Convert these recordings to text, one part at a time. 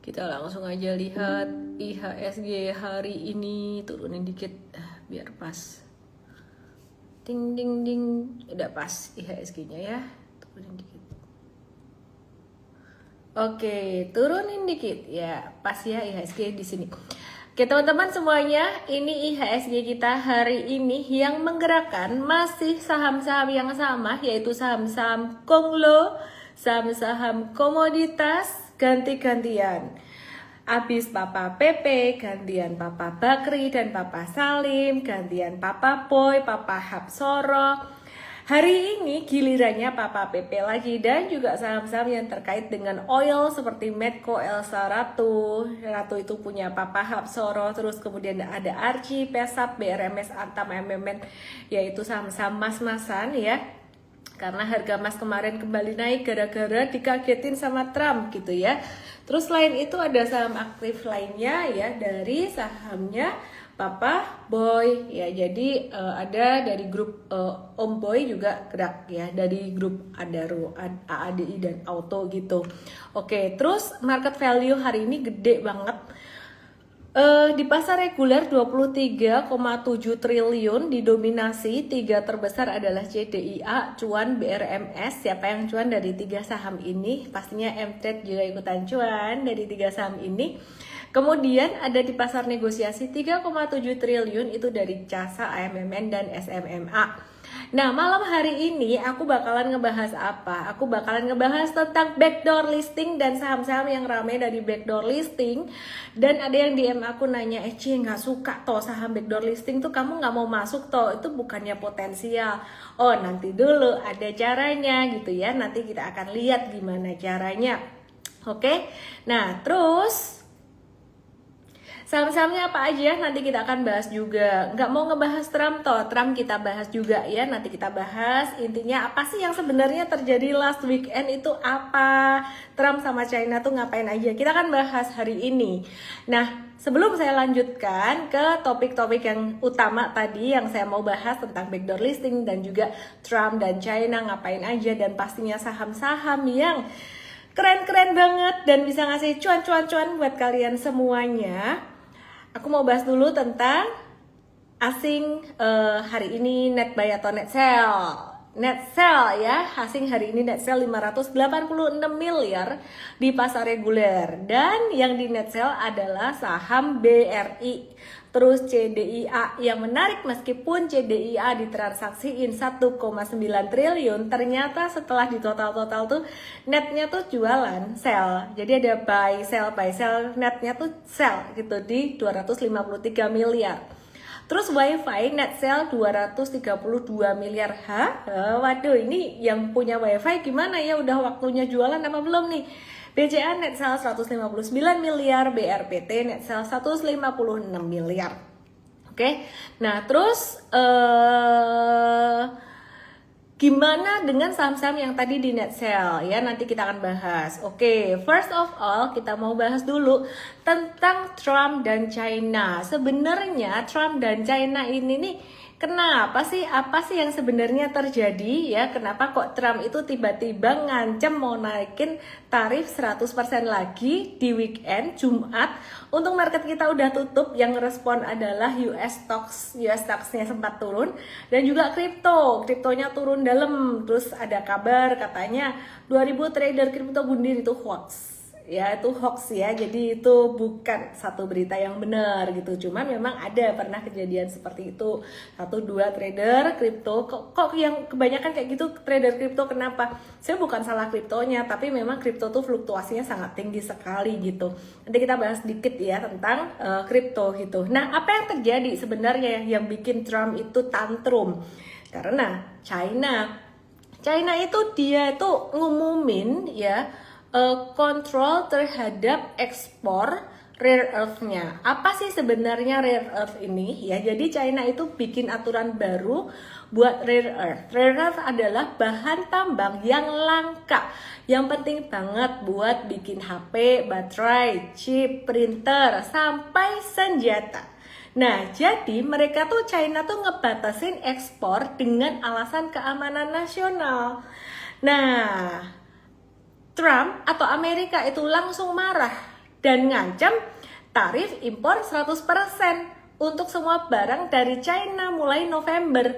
Kita langsung aja lihat IHSG hari ini, turunin dikit biar pas. Ding ding ding, udah pas IHSG-nya ya, turunin dikit. Oke, turunin dikit ya, pas ya IHSG di sini. Oke teman-teman semuanya, ini IHSG kita hari ini yang menggerakkan masih saham-saham yang sama, yaitu saham-saham konglo, saham-saham komoditas ganti-gantian. Abis Papa PP, gantian Papa Bakri dan Papa Salim, gantian Papa Boy, Papa Hapsoro. Hari ini gilirannya Papa PP lagi dan juga saham-saham yang terkait dengan oil seperti Medco, Elsa Ratu. Ratu itu punya Papa Hapsoro, terus kemudian ada Archie, Pesap, BRMS, Antam, MMN, yaitu saham-saham mas-masan ya. Karena harga emas kemarin kembali naik gara-gara dikagetin sama Trump gitu ya. Terus selain itu ada saham aktif lainnya ya dari sahamnya Papa Boy ya. Jadi ada dari grup Om Boy juga gerak ya, dari grup Adaro, AADI dan Auto gitu. Oke, terus market value hari ini gede banget. Di pasar reguler 23,7 triliun, didominasi 3 terbesar adalah CDIA, cuan, BRMS. Siapa yang cuan dari 3 saham ini? Pastinya MTrade juga ikutan cuan dari 3 saham ini. Kemudian ada di pasar negosiasi 3,7 triliun itu dari CASA, AMMN, dan SMMA. Nah, malam hari ini aku bakalan ngebahas apa? Aku bakalan ngebahas tentang backdoor listing dan saham-saham yang rame dari backdoor listing. Dan ada yang DM aku nanya, Cie nggak suka toh saham backdoor listing tuh, kamu nggak mau masuk toh, itu bukannya potensial. Oh, nanti dulu ada caranya gitu ya. Nanti kita akan lihat gimana caranya. Oke, nah terus saham-sahamnya apa aja nanti kita akan bahas juga. Nggak mau ngebahas Trump toh, Trump kita bahas juga ya, nanti kita bahas. Intinya apa sih yang sebenarnya terjadi last weekend itu apa, Trump sama China tuh ngapain aja, kita akan bahas hari ini. Nah sebelum saya lanjutkan ke topik-topik yang utama tadi yang saya mau bahas tentang backdoor listing dan juga Trump dan China ngapain aja, dan pastinya saham-saham yang keren-keren banget dan bisa ngasih cuan-cuan-cuan buat kalian semuanya. Aku mau bahas dulu tentang asing hari ini net buy atau net sell. Net sell ya, asing hari ini net sell 586 miliar di pasar reguler. Dan yang di net sell adalah saham BRI. Terus CDIA yang menarik, meskipun CDIA ditransaksiin 1,9 triliun, ternyata setelah di total-total tuh netnya tuh jualan, sell. Jadi ada buy sell, netnya tuh sell gitu di 253 miliar. Terus WiFi net sell 232 miliar. Waduh, ini yang punya WiFi gimana ya, udah waktunya jualan apa belum nih? BCA net sell 159 miliar, BRPT net sell 156 miliar. Oke, nah terus gimana dengan saham-saham yang tadi di net sell ya, nanti kita akan bahas. Oke, first of all kita mau bahas dulu tentang Trump dan China. Sebenarnya Trump dan China ini nih kenapa sih, apa sih yang sebenarnya terjadi ya? Kenapa kok Trump itu tiba-tiba ngancem mau naikin tarif 100% lagi di weekend Jumat? Untuk market kita udah tutup, yang respon adalah US stocks-nya sempat turun, dan juga kriptonya turun dalam. Terus ada kabar katanya 2000 trader kripto bunuh itu hoax. Ya itu hoax ya, jadi itu bukan satu berita yang benar gitu. Cuma memang ada pernah kejadian seperti itu, 1-2 trader kripto. Kok yang kebanyakan kayak gitu trader kripto, kenapa? Saya bukan salah kriptonya, tapi memang kripto tuh fluktuasinya sangat tinggi sekali gitu. Nanti kita bahas dikit ya tentang kripto gitu. Nah apa yang terjadi sebenarnya yang bikin Trump itu tantrum? Karena China itu dia itu ngumumin ya kontrol terhadap ekspor rare earth-nya. Apa sih sebenarnya rare earth ini? Ya, jadi China itu bikin aturan baru buat rare earth. Rare earth adalah bahan tambang yang langka, yang penting banget buat bikin HP, baterai, chip, printer, sampai senjata. Nah, jadi mereka tuh China tuh ngebatasin ekspor dengan alasan keamanan nasional. Nah, Trump atau Amerika itu langsung marah dan ngancam tarif impor 100% untuk semua barang dari China mulai November.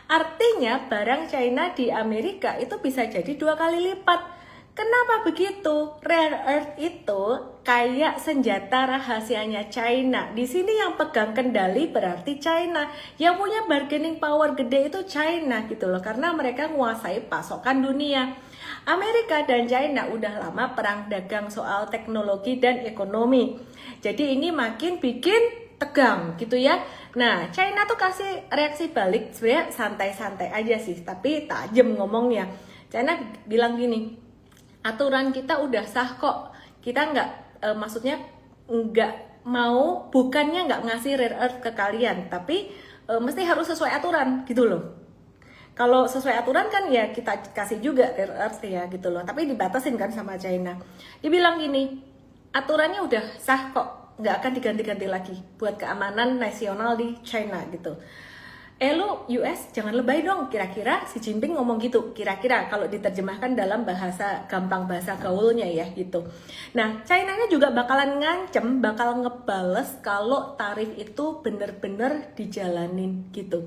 Artinya barang China di Amerika itu bisa jadi 2 kali lipat. Kenapa begitu? Rare earth itu kayak senjata rahasianya China. Di sini yang pegang kendali berarti China. Yang punya bargaining power gede itu China gitu loh, karena mereka menguasai pasokan dunia. Amerika dan China udah lama perang dagang soal teknologi dan ekonomi. Jadi ini makin bikin tegang gitu ya. Nah, China tuh kasih reaksi balik sebenarnya santai-santai aja sih, tapi tajam ngomongnya. China bilang gini, aturan kita udah sah kok. Kita maksudnya nggak mau, bukannya nggak ngasih rare earth ke kalian, tapi mesti harus sesuai aturan gitu loh. Kalau sesuai aturan kan ya kita kasih juga rare earth ya gitu loh, tapi dibatasin kan sama China. Dia bilang gini, aturannya udah sah kok, nggak akan diganti-ganti lagi buat keamanan nasional di China gitu. Lu US jangan lebay dong, kira-kira Xi Jinping ngomong gitu, kira-kira kalau diterjemahkan dalam bahasa gampang, bahasa gaulnya ya gitu. Nah, China-nya juga bakalan ngancem, bakal ngebales kalau tarif itu bener-bener dijalanin gitu.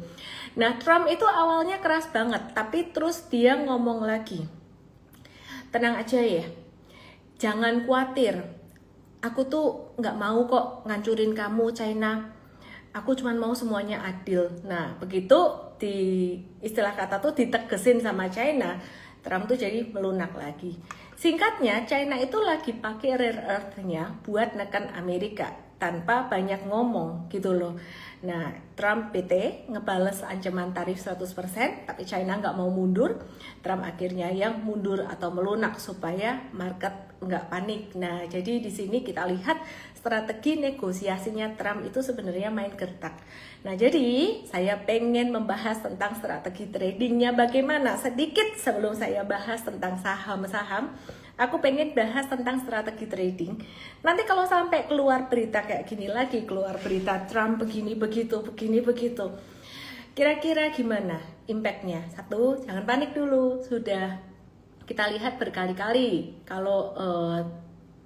Nah, Trump itu awalnya keras banget, tapi terus dia ngomong lagi, tenang aja ya, jangan khawatir, aku tuh nggak mau kok ngancurin kamu China. Aku cuma mau semuanya adil. Nah, begitu di istilah kata tuh ditegesin sama China, Trump tuh jadi melunak lagi. Singkatnya, China itu lagi pakai rare earth-nya buat neken Amerika tanpa banyak ngomong gitu loh. Nah, Trump PT ngebales ancaman tarif 100%, tapi China nggak mau mundur. Trump akhirnya yang mundur atau melunak supaya market nggak panik. Nah, jadi di sini kita lihat strategi negosiasinya Trump itu sebenarnya main gertak. Nah, jadi saya pengen membahas tentang strategi tradingnya bagaimana. Sedikit sebelum saya bahas tentang saham-saham, aku pengen bahas tentang strategi trading. Nanti kalau sampai keluar berita kayak gini lagi, keluar berita Trump begini begitu, begini begitu, kira-kira gimana impactnya? Satu, jangan panik dulu. Sudah kita lihat berkali-kali kalau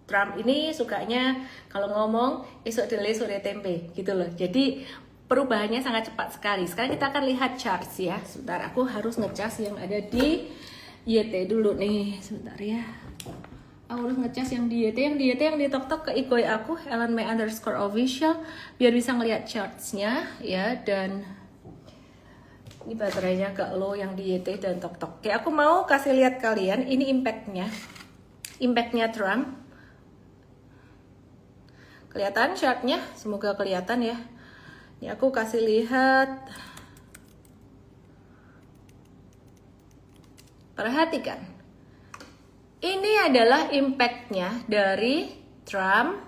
Trump ini sukanya kalau ngomong esok delay sore tempe gitu loh. Jadi perubahannya sangat cepat sekali. Sekarang kita akan lihat charts ya. Sebentar, aku harus ngecas yang ada di YT dulu nih. Sebentar ya. Aku harus ngecas yang di YT, yang di TokTok ke Igoi aku, @ellenmay_official, biar bisa ngelihat chartsnya ya. Dan ini baterainya agak low yang di YT dan TokTok. Oke, aku mau kasih lihat kalian ini impactnya Trump. Kelihatan chartnya? Semoga kelihatan ya. Ini aku kasih lihat. Perhatikan. Ini adalah impactnya dari Trump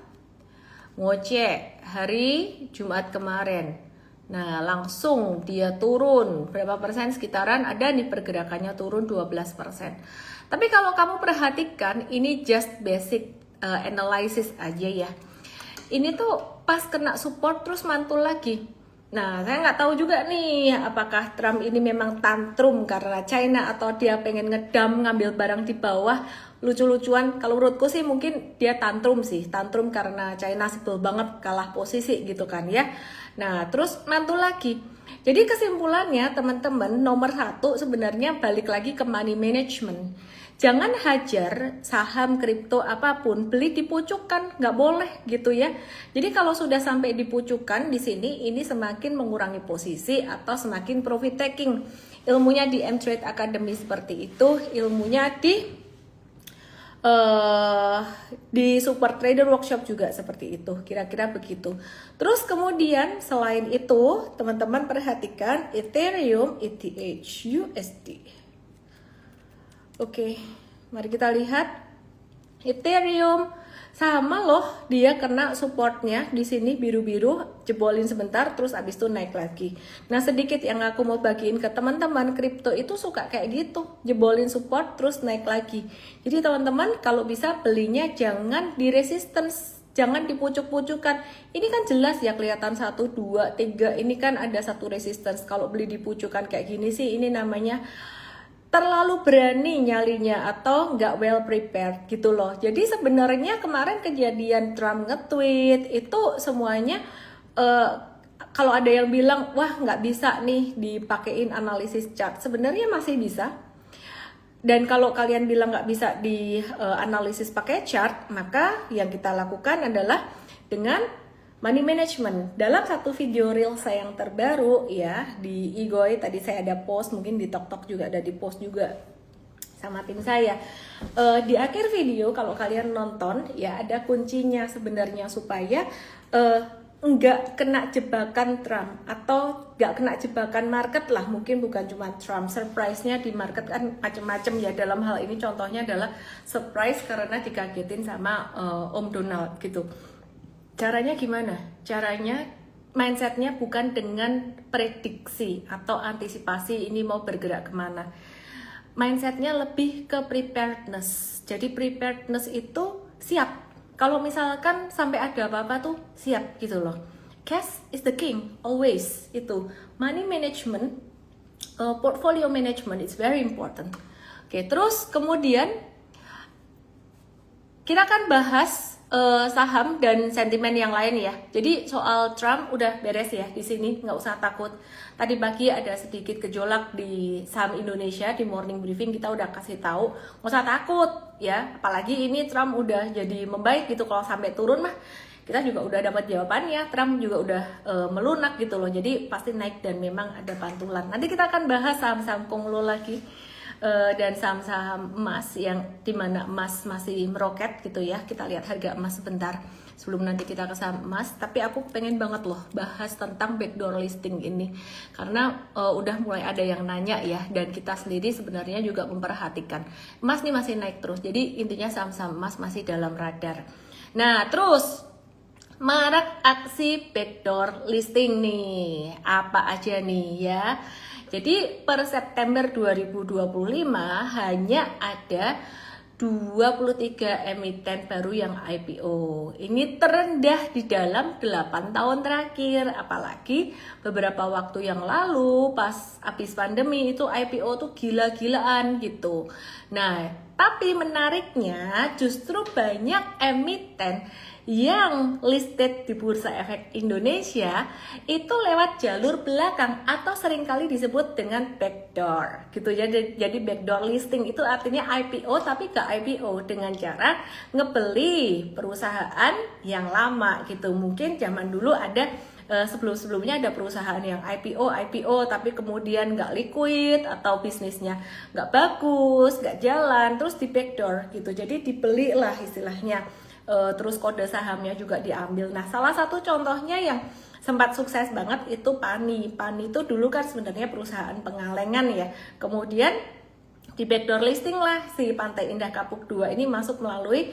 ngoceh hari Jumat kemarin. Nah, langsung dia turun berapa persen, sekitaran ada nih pergerakannya turun 12%. Tapi kalau kamu perhatikan, ini just basic analysis aja ya. Ini tuh pas kena support terus mantul lagi. Nah, saya nggak tahu juga nih apakah Trump ini memang tantrum karena China atau dia pengen ngedam ngambil barang di bawah. Lucu-lucuan, kalau menurutku sih mungkin dia tantrum karena China sebel banget kalah posisi gitu kan ya. Nah, terus mantul lagi. Jadi kesimpulannya teman-teman, nomor 1 sebenarnya balik lagi ke money management. Jangan hajar saham, kripto, apapun, beli di pucukan, nggak boleh gitu ya. Jadi kalau sudah sampai di pucukan di sini, ini semakin mengurangi posisi atau semakin profit taking. Ilmunya di M-Trade Academy seperti itu, ilmunya di Super Trader Workshop juga seperti itu, kira-kira begitu. Terus kemudian selain itu, teman-teman perhatikan Ethereum, ETH, USD. Oke, mari kita lihat Ethereum sama loh, dia kena supportnya di sini biru-biru, jebolin sebentar, terus abis itu naik lagi. Nah, sedikit yang aku mau bagiin ke teman-teman, kripto itu suka kayak gitu, jebolin support terus naik lagi. Jadi teman-teman kalau bisa belinya jangan di resistance, jangan di pucuk-pucukan. Ini kan jelas ya kelihatan 1, 2, 3, ini kan ada satu resistance. Kalau beli di pucukan kayak gini sih ini namanya terlalu berani nyalinya atau nggak well prepared gitu loh. Jadi sebenarnya kemarin kejadian Trump nge-tweet itu semuanya kalau ada yang bilang wah nggak bisa nih dipakein analisis chart, sebenarnya masih bisa. Dan kalau kalian bilang nggak bisa di analisis pakai chart, maka yang kita lakukan adalah dengan money management. Dalam satu video reel saya yang terbaru ya di Igoy, tadi saya ada post, mungkin di TokTok juga ada di post juga sama tim saya. Di akhir video kalau kalian nonton ya ada kuncinya sebenarnya supaya nggak kena jebakan Trump atau nggak kena jebakan market lah, mungkin bukan cuma Trump, surprise-nya di market kan macam-macam ya. Dalam hal ini contohnya adalah surprise karena dikagetin sama Om Donald gitu. Caranya gimana? Caranya mindsetnya bukan dengan prediksi atau antisipasi ini mau bergerak kemana. Mindsetnya lebih ke preparedness. Jadi preparedness itu siap. Kalau misalkan sampai ada apa-apa tuh siap gitu loh. Cash is the king, always. Itu money management, portfolio management is very important. Oke, terus kemudian kita akan bahas saham dan sentimen yang lain ya. Jadi soal Trump udah beres ya di sini, nggak usah takut. Tadi pagi ada sedikit gejolak di saham Indonesia, di morning briefing kita udah kasih tahu, nggak usah takut ya. Apalagi ini Trump udah jadi membaik gitu, kalau sampai turun mah kita juga udah dapat jawabannya. Trump juga udah melunak gitu loh, jadi pasti naik dan memang ada pantulan. Nanti kita akan bahas saham-saham konglo lagi. Dan saham-saham emas yang dimana emas masih meroket gitu ya. Kita lihat harga emas sebentar sebelum nanti kita ke saham emas. Tapi aku pengen banget loh bahas tentang backdoor listing ini karena udah mulai ada yang nanya ya, dan kita sendiri sebenarnya juga memperhatikan emas nih masih naik terus. Jadi intinya saham-saham emas masih dalam radar. Nah terus marak aksi backdoor listing nih, apa aja nih ya. Jadi per September 2025 hanya ada 23 emiten baru yang IPO. Ini terendah di dalam 8 tahun terakhir. Apalagi beberapa waktu yang lalu pas habis pandemi itu IPO tuh gila-gilaan gitu. Nah, tapi menariknya justru banyak emiten yang listed di Bursa Efek Indonesia itu lewat jalur belakang atau seringkali disebut dengan backdoor gitu ya. Jadi backdoor listing itu artinya IPO tapi gak IPO dengan cara ngebeli perusahaan yang lama gitu. Mungkin zaman dulu ada sebelum-sebelumnya ada perusahaan yang IPO tapi kemudian nggak liquid atau bisnisnya nggak bagus, nggak jalan, terus di backdoor gitu. Jadi dibeli lah istilahnya. Terus kode sahamnya juga diambil. Nah, salah satu contohnya yang sempat sukses banget itu Pani. Pani itu dulu kan sebenarnya perusahaan pengalengan ya. Kemudian di backdoor listing lah si Pantai Indah Kapuk 2 ini masuk melalui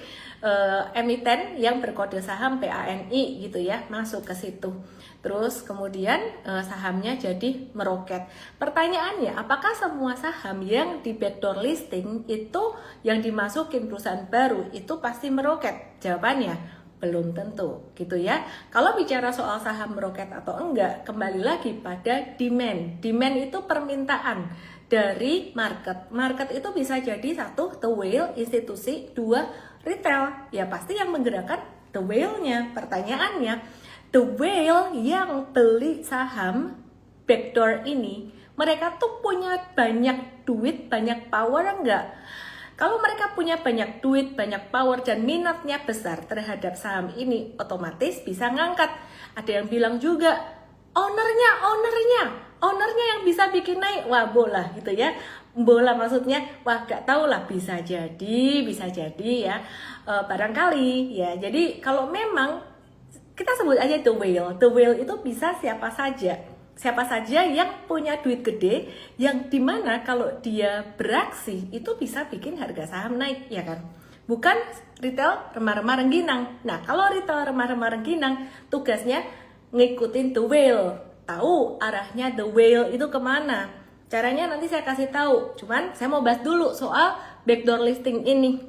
emiten yang berkode saham PANI gitu ya, masuk ke situ. Terus kemudian sahamnya jadi meroket. Pertanyaannya, apakah semua saham yang di backdoor listing itu yang dimasukin perusahaan baru itu pasti meroket? Jawabannya belum tentu gitu ya. Kalau bicara soal saham meroket atau enggak, kembali lagi pada demand. Demand itu permintaan dari market. Market itu bisa jadi satu, the whale, institusi, dua, retail. Ya pasti yang menggerakkan the whale-nya. Pertanyaannya, the whale yang beli saham backdoor ini, mereka tuh punya banyak duit, banyak power enggak? Kalau mereka punya banyak duit, banyak power, dan minatnya besar terhadap saham ini, otomatis bisa ngangkat. Ada yang bilang juga, ownernya yang bisa bikin naik, wah bola gitu ya. Bola maksudnya, wah gak tau lah, bisa jadi ya, barangkali ya. Jadi kalau memang, kita sebut aja the whale itu bisa siapa saja yang punya duit gede, yang dimana kalau dia beraksi itu bisa bikin harga saham naik ya kan. Bukan retail remah-remah rengginang. Nah kalau retail remah-remah rengginang tugasnya ngikutin the whale, tahu arahnya the whale itu kemana. Caranya nanti saya kasih tahu, cuman saya mau bahas dulu soal backdoor listing ini.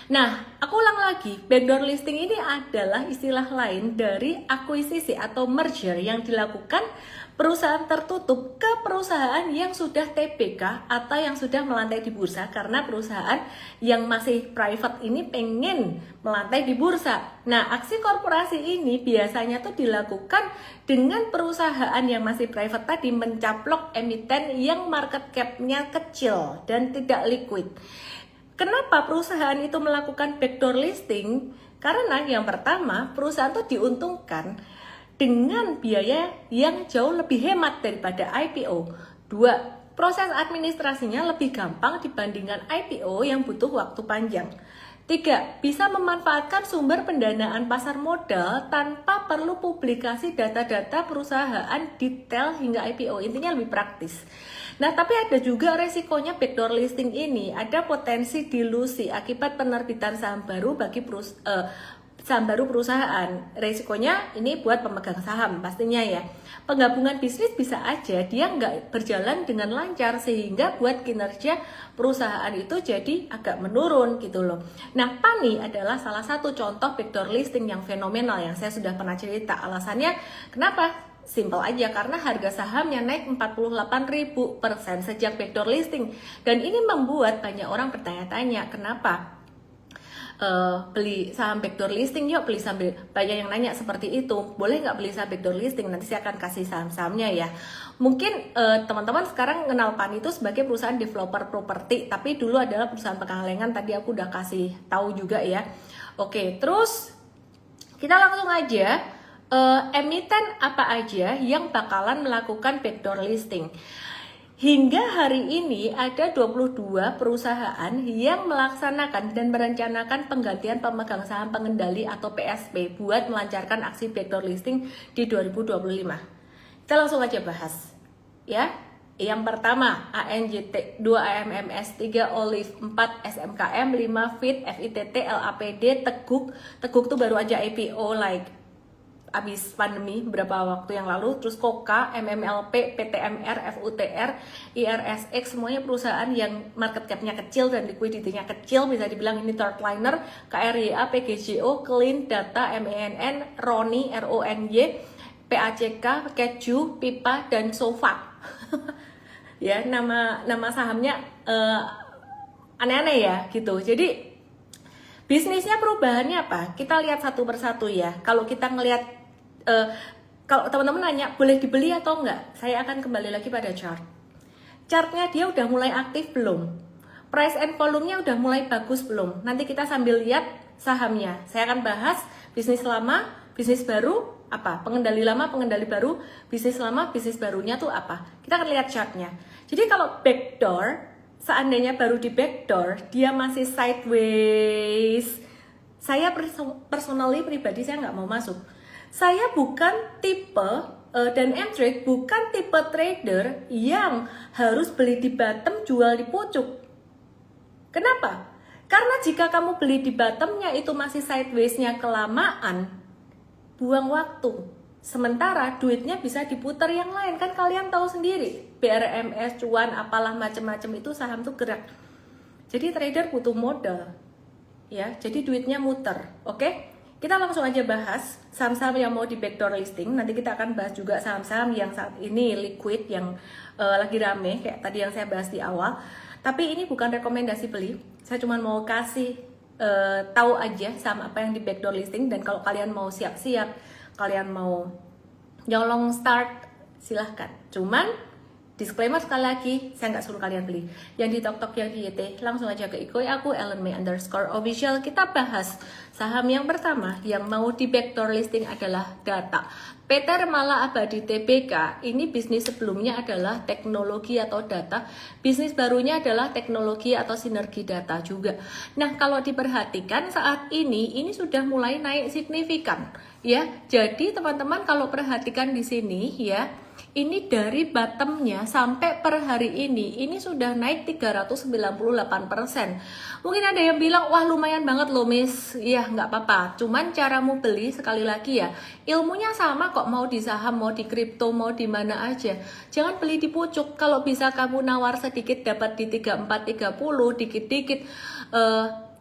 Nah, aku ulang lagi, backdoor listing ini adalah istilah lain dari akuisisi atau merger yang dilakukan perusahaan tertutup ke perusahaan yang sudah TBK atau yang sudah melantai di bursa, karena perusahaan yang masih private ini pengen melantai di bursa. Nah, aksi korporasi ini biasanya tuh dilakukan dengan perusahaan yang masih private tadi mencaplok emiten yang market cap-nya kecil dan tidak liquid. Kenapa perusahaan itu melakukan backdoor listing? Karena yang pertama, perusahaan itu diuntungkan dengan biaya yang jauh lebih hemat daripada IPO. Dua, proses administrasinya lebih gampang dibandingkan IPO yang butuh waktu panjang. Tiga, bisa memanfaatkan sumber pendanaan pasar modal tanpa perlu publikasi data-data perusahaan detail hingga IPO. Intinya lebih praktis. Nah, tapi ada juga resikonya backdoor listing ini. Ada potensi dilusi akibat penerbitan saham baru bagi saham baru perusahaan. Resikonya ini buat pemegang saham pastinya ya. Penggabungan bisnis bisa aja dia nggak berjalan dengan lancar sehingga buat kinerja perusahaan itu jadi agak menurun gitu loh. Nah, PANI adalah salah satu contoh backdoor listing yang fenomenal yang saya sudah pernah cerita. Alasannya kenapa? Simple aja, karena harga sahamnya naik 48.000% sejak backdoor listing. Dan ini membuat banyak orang bertanya-tanya, kenapa beli saham backdoor listing? Yuk beli sambil, banyak yang nanya seperti itu. Boleh nggak beli saham backdoor listing? Nanti saya akan kasih saham-sahamnya ya. Mungkin teman-teman sekarang kenal PANI itu sebagai perusahaan developer properti, tapi dulu adalah perusahaan pengalengan. Tadi aku udah kasih tahu juga ya. Oke, terus kita langsung aja. Emiten apa aja yang bakalan melakukan backdoor listing. Hingga hari ini ada 22 perusahaan yang melaksanakan dan merencanakan penggantian pemegang saham pengendali atau PSP buat melancarkan aksi backdoor listing di 2025. Kita langsung aja bahas ya. Yang pertama ANJT, 2 AMMS, 3 Olive, 4 SMKM, 5 FIT, FITT, LAPD, Teguk tuh baru aja IPO abis pandemi beberapa waktu yang lalu. Terus KOKA, MMLP, PTMR, FUTR, IRSX, semuanya perusahaan yang market cap-nya kecil dan liquidity-nya kecil, bisa dibilang ini third liner. KRYA, PGJO, Clean Data, MENN, RONI, RONY, PACK, Keju, Pipa, dan Sofa. Ya, nama sahamnya aneh-aneh ya gitu. Jadi bisnisnya perubahannya apa? Kita lihat satu persatu ya. Kalau kita ngelihat kalau teman-teman nanya boleh dibeli atau enggak, saya akan kembali lagi pada chart. Chartnya dia udah mulai aktif belum? Price and volume-nya udah mulai bagus belum? Nanti kita sambil lihat sahamnya. Saya akan bahas bisnis lama, bisnis baru, apa? Pengendali lama, pengendali baru, bisnis lama, bisnis barunya tuh apa? Kita akan lihat chartnya. Jadi kalau backdoor, seandainya baru di backdoor, dia masih sideways. Saya personally pribadi saya nggak mau masuk. Saya bukan tipe dan M-Trade bukan tipe trader yang harus beli di bottom, jual di pucuk. Kenapa? Karena jika kamu beli di bottomnya itu masih sideways-nya kelamaan, buang waktu. Sementara duitnya bisa diputar yang lain, kan kalian tahu sendiri. BRMS, cuan, apalah macam-macam itu saham tuh gerak. Jadi trader butuh modal. Ya, jadi duitnya muter. Oke? Kita langsung aja bahas saham-saham yang mau di backdoor listing. Nanti kita akan bahas juga saham-saham yang saat ini liquid, yang lagi rame kayak tadi yang saya bahas di awal. Tapi ini bukan rekomendasi beli. Saya cuma mau kasih tahu aja saham apa yang di backdoor listing. Dan kalau kalian mau siap-siap, kalian mau nyolong start, silahkan. Cuman disclaimer sekali lagi, saya nggak suruh kalian beli. Yang di TokTok, yang di YT, langsung aja ke Ikoi aku, @ellenmay_official. Kita bahas saham yang pertama yang mau di backdoor listing adalah Data. PT Remala Abadi Tbk, ini bisnis sebelumnya adalah teknologi atau data. Bisnis barunya adalah teknologi atau sinergi data juga. Nah, kalau diperhatikan saat ini sudah mulai naik signifikan. Ya, jadi teman-teman kalau perhatikan di sini ya, ini dari bottomnya sampai per hari ini sudah naik 398%. Mungkin ada yang bilang, wah lumayan banget loh Miss. Ya nggak apa-apa, cuman caramu beli sekali lagi ya, ilmunya sama kok, mau di saham, mau di kripto, mau di mana aja. Jangan beli di pucuk. Kalau bisa kamu nawar sedikit dapat di 34, 30, dikit-dikit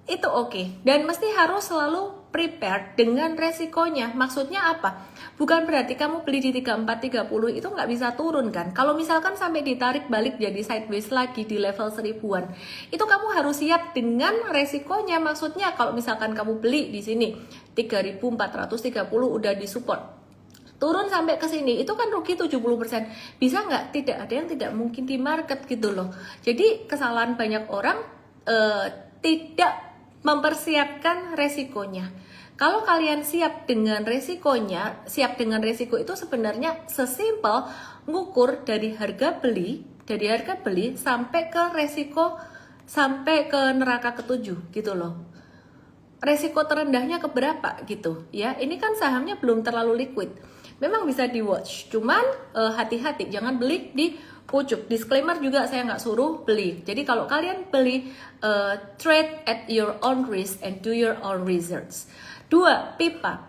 itu oke. Dan mesti harus selalu prepare dengan resikonya. Maksudnya apa? Bukan berarti kamu beli di 34, 30 itu nggak bisa turun kan. Kalau misalkan sampai ditarik balik jadi sideways lagi di level 1000-an, itu kamu harus siap dengan resikonya. Maksudnya kalau misalkan kamu beli di sini 3430 udah disupport, turun sampai ke sini, itu kan rugi 70%. Bisa nggak? Tidak ada yang tidak mungkin di market gitu loh. Jadi kesalahan banyak orang tidak mempersiapkan resikonya. Kalau kalian siap dengan resikonya, siap dengan resiko itu sebenarnya sesimpel ngukur dari harga beli sampai ke resiko, sampai ke neraka ketujuh gitu loh. Resiko terendahnya ke berapa gitu ya. Ini kan sahamnya belum terlalu liquid. Memang bisa di watch, cuman hati-hati jangan beli di pucuk. Disclaimer juga saya nggak suruh beli. Jadi kalau kalian beli, trade at your own risk and do your own research. 2, Pipa.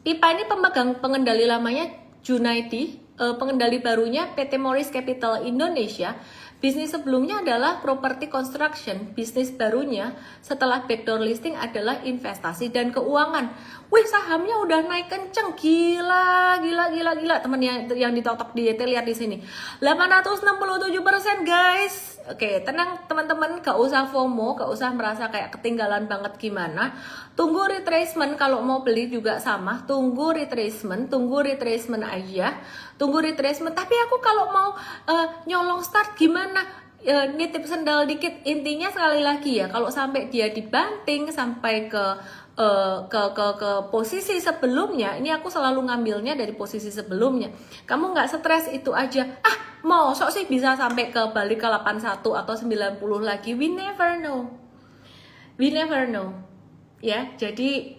Pipa ini pemegang pengendali lamanya Junaidi, pengendali barunya PT Morris Capital Indonesia. Bisnis sebelumnya adalah property construction, bisnis barunya setelah backdoor listing adalah investasi dan keuangan. Wih, sahamnya udah naik kenceng, gila. Teman yang ditotok di YT lihat di sini. 867% guys. Oke, tenang teman-teman, gak usah FOMO, gak usah merasa kayak ketinggalan banget gimana. Tunggu retracement, kalau mau beli juga sama, tunggu retracement aja. Tunggu retracement, tapi aku kalau mau nyolong start gimana? Nitip sendal dikit. Intinya sekali lagi ya, kalau sampai dia dibanting sampai ke posisi sebelumnya, ini aku selalu ngambilnya dari posisi sebelumnya. Kamu nggak stres itu aja. Mau sok sih bisa sampai ke balik ke 81 atau 90 lagi. We never know. Ya, jadi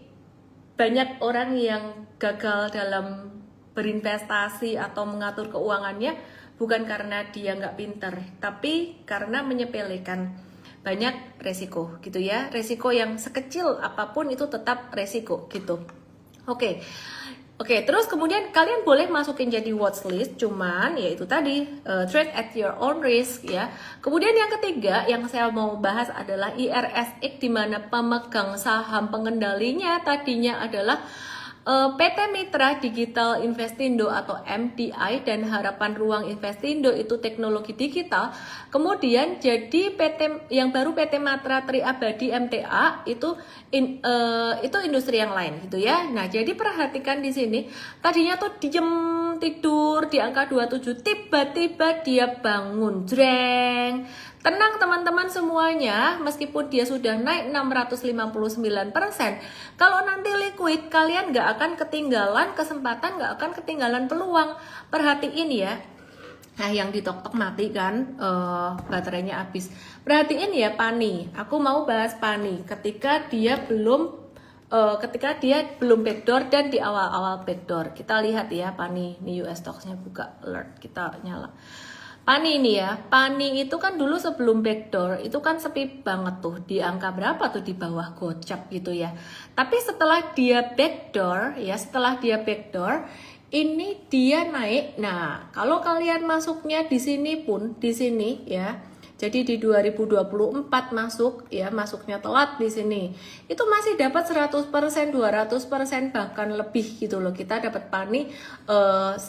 banyak orang yang gagal dalam berinvestasi atau mengatur keuangannya bukan karena dia nggak pinter, tapi karena menyepelekan banyak resiko gitu ya. Resiko yang sekecil apapun itu tetap resiko gitu. Oke, terus kemudian kalian boleh masukin jadi watchlist, cuman ya itu tadi, trade at your own risk ya. Kemudian yang ketiga yang saya mau bahas adalah IRSX, di mana pemegang saham pengendalinya tadinya adalah PT Mitra Digital Investindo atau MDI dan Harapan Ruang Investindo itu teknologi digital. Kemudian jadi PT yang baru PT Matra Triabadi MTA itu industri yang lain gitu ya. Nah, jadi perhatikan di sini. Tadinya tuh diem tidur di angka 27, tiba-tiba dia bangun, jreng. Tenang teman-teman semuanya, meskipun dia sudah naik 659%, kalau nanti liquid kalian gak akan ketinggalan kesempatan, gak akan ketinggalan peluang. Perhatiin ya. Nah, yang ditok-tok mati kan, baterainya habis. Perhatiin ya Pani, aku mau bahas Pani ketika dia belum backdoor dan di awal-awal backdoor. Kita lihat ya Pani, ini US Stocks-nya buka alert, kita nyala. Pani ini ya, Pani itu kan dulu sebelum backdoor itu kan sepi banget tuh, di angka berapa tuh, di bawah gocap gitu ya. Tapi setelah dia backdoor ini dia naik. Nah, kalau kalian masuknya di sini pun di sini ya. Jadi di 2024 masuk ya, masuknya telat di sini. Itu masih dapat 100%, 200% bahkan lebih gitu loh. Kita dapat Pani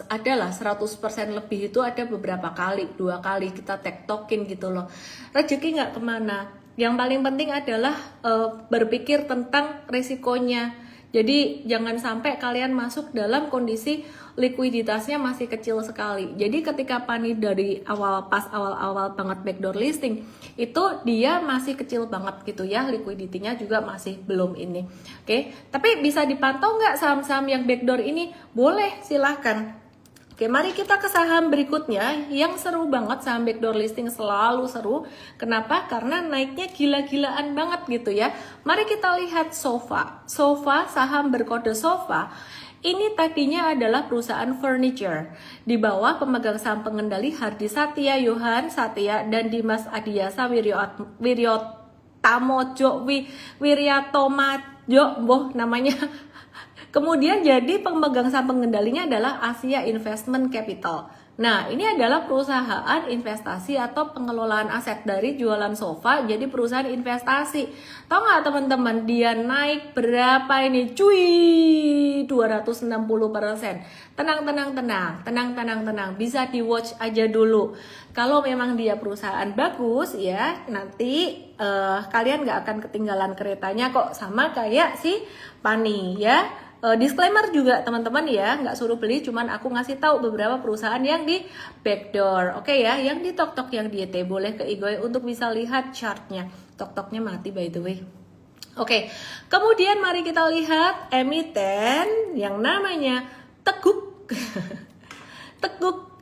adalah 100% lebih, itu ada beberapa kali, 2 kali kita tektokin gitu loh. Rezeki nggak kemana. Yang paling penting adalah berpikir tentang resikonya. Jadi jangan sampai kalian masuk dalam kondisi likuiditasnya masih kecil sekali. Jadi ketika Pani dari awal banget backdoor listing itu dia masih kecil banget gitu ya, liquidity-nya juga masih belum ini. Oke, tapi bisa dipantau nggak saham-saham yang backdoor ini? Boleh, silahkan. Oke, mari kita ke saham berikutnya yang seru banget. Saham backdoor listing selalu seru. Kenapa? Karena naiknya gila-gilaan banget gitu ya. Mari kita lihat Sofa, saham berkode Sofa. Ini tadinya adalah perusahaan furniture. Di bawah pemegang saham pengendali Hardi Satya, Yohan Satya, dan Dimas Adiasa Wiryatomajo, namanya. Kemudian jadi pemegang saham pengendalinya adalah Asia Investment Capital. Nah, ini adalah perusahaan investasi atau pengelolaan aset dari jualan sofa jadi perusahaan investasi. Tahu nggak teman-teman, dia naik berapa ini? Cuy, 260%. Tenang. Bisa di watch aja dulu. Kalau memang dia perusahaan bagus ya, nanti kalian nggak akan ketinggalan keretanya kok, sama kayak si Pani ya. Disclaimer juga teman-teman ya, nggak suruh beli, cuman aku ngasih tahu beberapa perusahaan yang di backdoor, oke ya, yang di tok-tok yang di ET, boleh ke Igoy untuk bisa lihat chartnya. Tok-toknya mati by the way. Oke, kemudian mari kita lihat emiten yang namanya Teguk. Teguk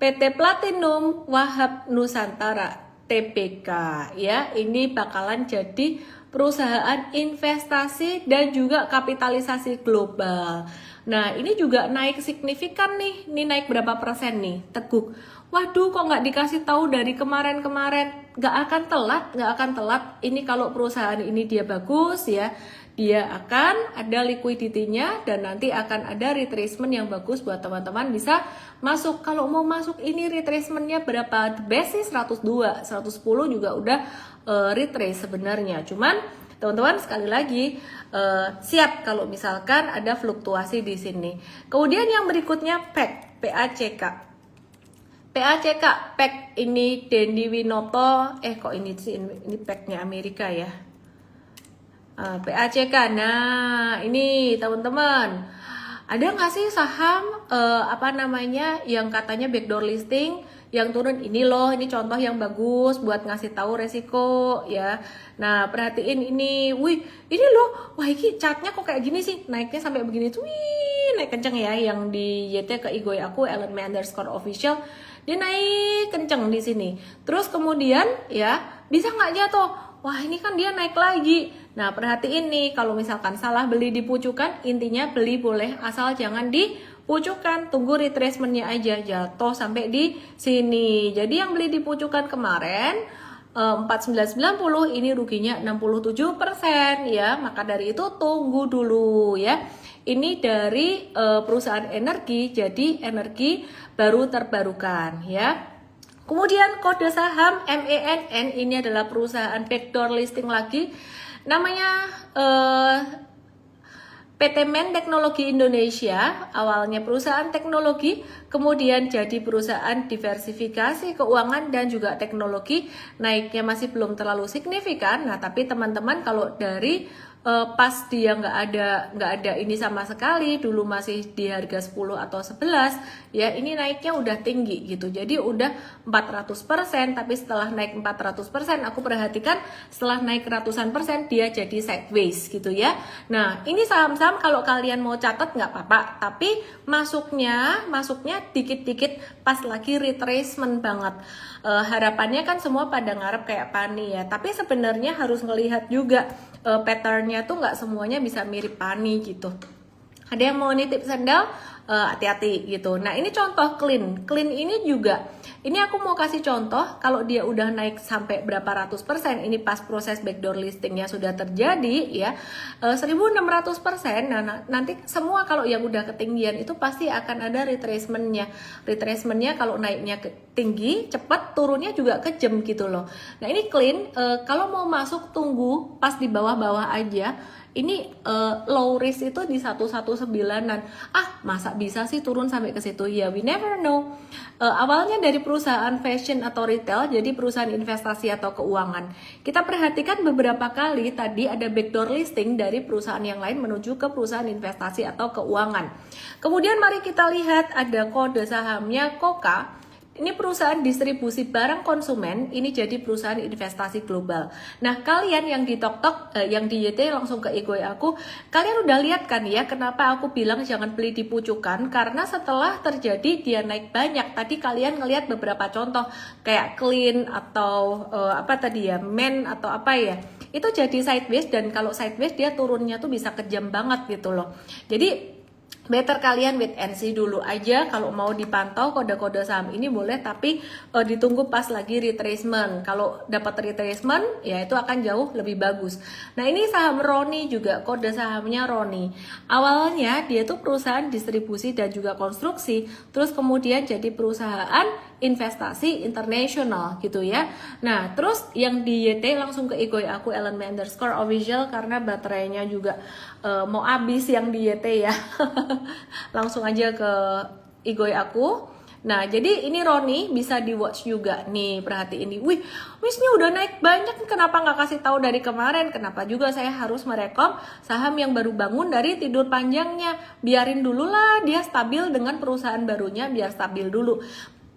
PT Platinum Wahab Nusantara TBK ya, ini bakalan jadi perusahaan investasi dan juga kapitalisasi global. Nah, ini juga naik signifikan nih. Ini naik berapa persen nih, Teguk? Waduh, kok nggak dikasih tahu dari kemarin-kemarin? Nggak akan telat. Ini kalau perusahaan ini dia bagus ya, dia akan ada liquidity-nya dan nanti akan ada retracement yang bagus buat teman-teman bisa masuk. Kalau mau masuk ini retracement-nya berapa? The best sih 102, 110 juga udah retrace sebenarnya. Cuman teman-teman sekali lagi siap kalau misalkan ada fluktuasi di sini. Kemudian yang berikutnya PACK. PACK ini Dendi Winoto. Kok ini sih ini PAC-nya Amerika ya. PACK. Nah, ini teman-teman, ada nggak sih saham yang katanya backdoor listing yang turun? Ini loh, ini contoh yang bagus buat ngasih tahu resiko ya. Nah, perhatiin ini. Wih, ini loh. Wah, ini chartnya kok kayak gini sih? Naiknya sampai begini tuh. Wih, naik kenceng ya. Yang di YT ke Igoy aku @LME_official. Dia naik kenceng di sini. Terus kemudian ya, bisa nggak jatuh? Wah, ini kan dia naik lagi. Nah, perhatiin nih, kalau misalkan salah beli di pucukan, intinya beli boleh asal jangan di pucukan, tunggu retracement-nya aja, jatuh sampai di sini. Jadi yang beli di pucukan kemarin 4990, ini ruginya 67% ya. Maka dari itu tunggu dulu ya. Ini dari perusahaan energi, jadi energi baru terbarukan ya. Kemudian kode saham MENN, ini adalah perusahaan backdoor listing lagi. Namanya PT Men Teknologi Indonesia, awalnya perusahaan teknologi, kemudian jadi perusahaan diversifikasi keuangan dan juga teknologi. Naiknya masih belum terlalu signifikan. Nah, tapi teman-teman kalau dari pas dia nggak ada ini sama sekali, dulu masih di harga 10 atau 11 ya, ini naiknya udah tinggi gitu, jadi udah 400%. Tapi setelah naik 400%, aku perhatikan setelah naik ratusan persen dia jadi sideways gitu ya. Nah, ini saham-saham kalau kalian mau catat nggak apa-apa, tapi masuknya dikit-dikit pas lagi retracement banget. Harapannya kan semua pada ngarep kayak Pani ya, tapi sebenarnya harus ngelihat juga patternnya tuh nggak semuanya bisa mirip Pani gitu. Ada yang mau nitip sandal, hati-hati gitu. Nah, ini contoh clean ini juga. Ini aku mau kasih contoh kalau dia udah naik sampai berapa ratus persen. Ini pas proses backdoor listingnya sudah terjadi ya, 1600%. Nah, nanti semua kalau yang udah ketinggian itu pasti akan ada retracementnya. Retracementnya kalau naiknya tinggi, cepat, turunnya juga kejam gitu loh. Nah, ini clean. Kalau mau masuk tunggu pas di bawah-bawah aja. Ini low risk itu di 119-an. Masa bisa sih turun sampai ke situ? Ya, we never know. Awalnya dari perusahaan fashion atau retail, jadi perusahaan investasi atau keuangan. Kita perhatikan beberapa kali tadi ada backdoor listing dari perusahaan yang lain menuju ke perusahaan investasi atau keuangan. Kemudian mari kita lihat ada kode sahamnya Koka. Ini perusahaan distribusi barang konsumen, ini jadi perusahaan investasi global. Nah, kalian yang di tok-tok, yang di YT langsung ke Igoy aku, kalian udah lihat kan ya kenapa aku bilang jangan beli di pucukan? Karena setelah terjadi dia naik banyak. Tadi kalian ngelihat beberapa contoh kayak clean atau men atau apa ya, itu jadi sideways, dan kalau sideways dia turunnya tuh bisa kejam banget gitu loh. Jadi better kalian wait and see dulu aja. Kalau mau dipantau kode-kode saham ini boleh, tapi ditunggu pas lagi retracement. Kalau dapat retracement ya itu akan jauh lebih bagus. Nah ini saham Roni juga, kode sahamnya Roni. Awalnya dia tuh perusahaan distribusi dan juga konstruksi, terus kemudian jadi perusahaan investasi internasional gitu ya. Nah terus yang di YT langsung ke Igoy aku _official karena baterainya juga mau habis yang di YT ya. Langsung aja ke Igoy aku. Nah jadi ini Roni bisa di watch juga nih, perhatiin nih. Wih, Wisnya udah naik banyak, kenapa nggak kasih tahu dari kemarin? Kenapa juga saya harus merekom saham yang baru bangun dari tidur panjangnya? Biarin dulu lah dia stabil dengan perusahaan barunya, biar stabil dulu.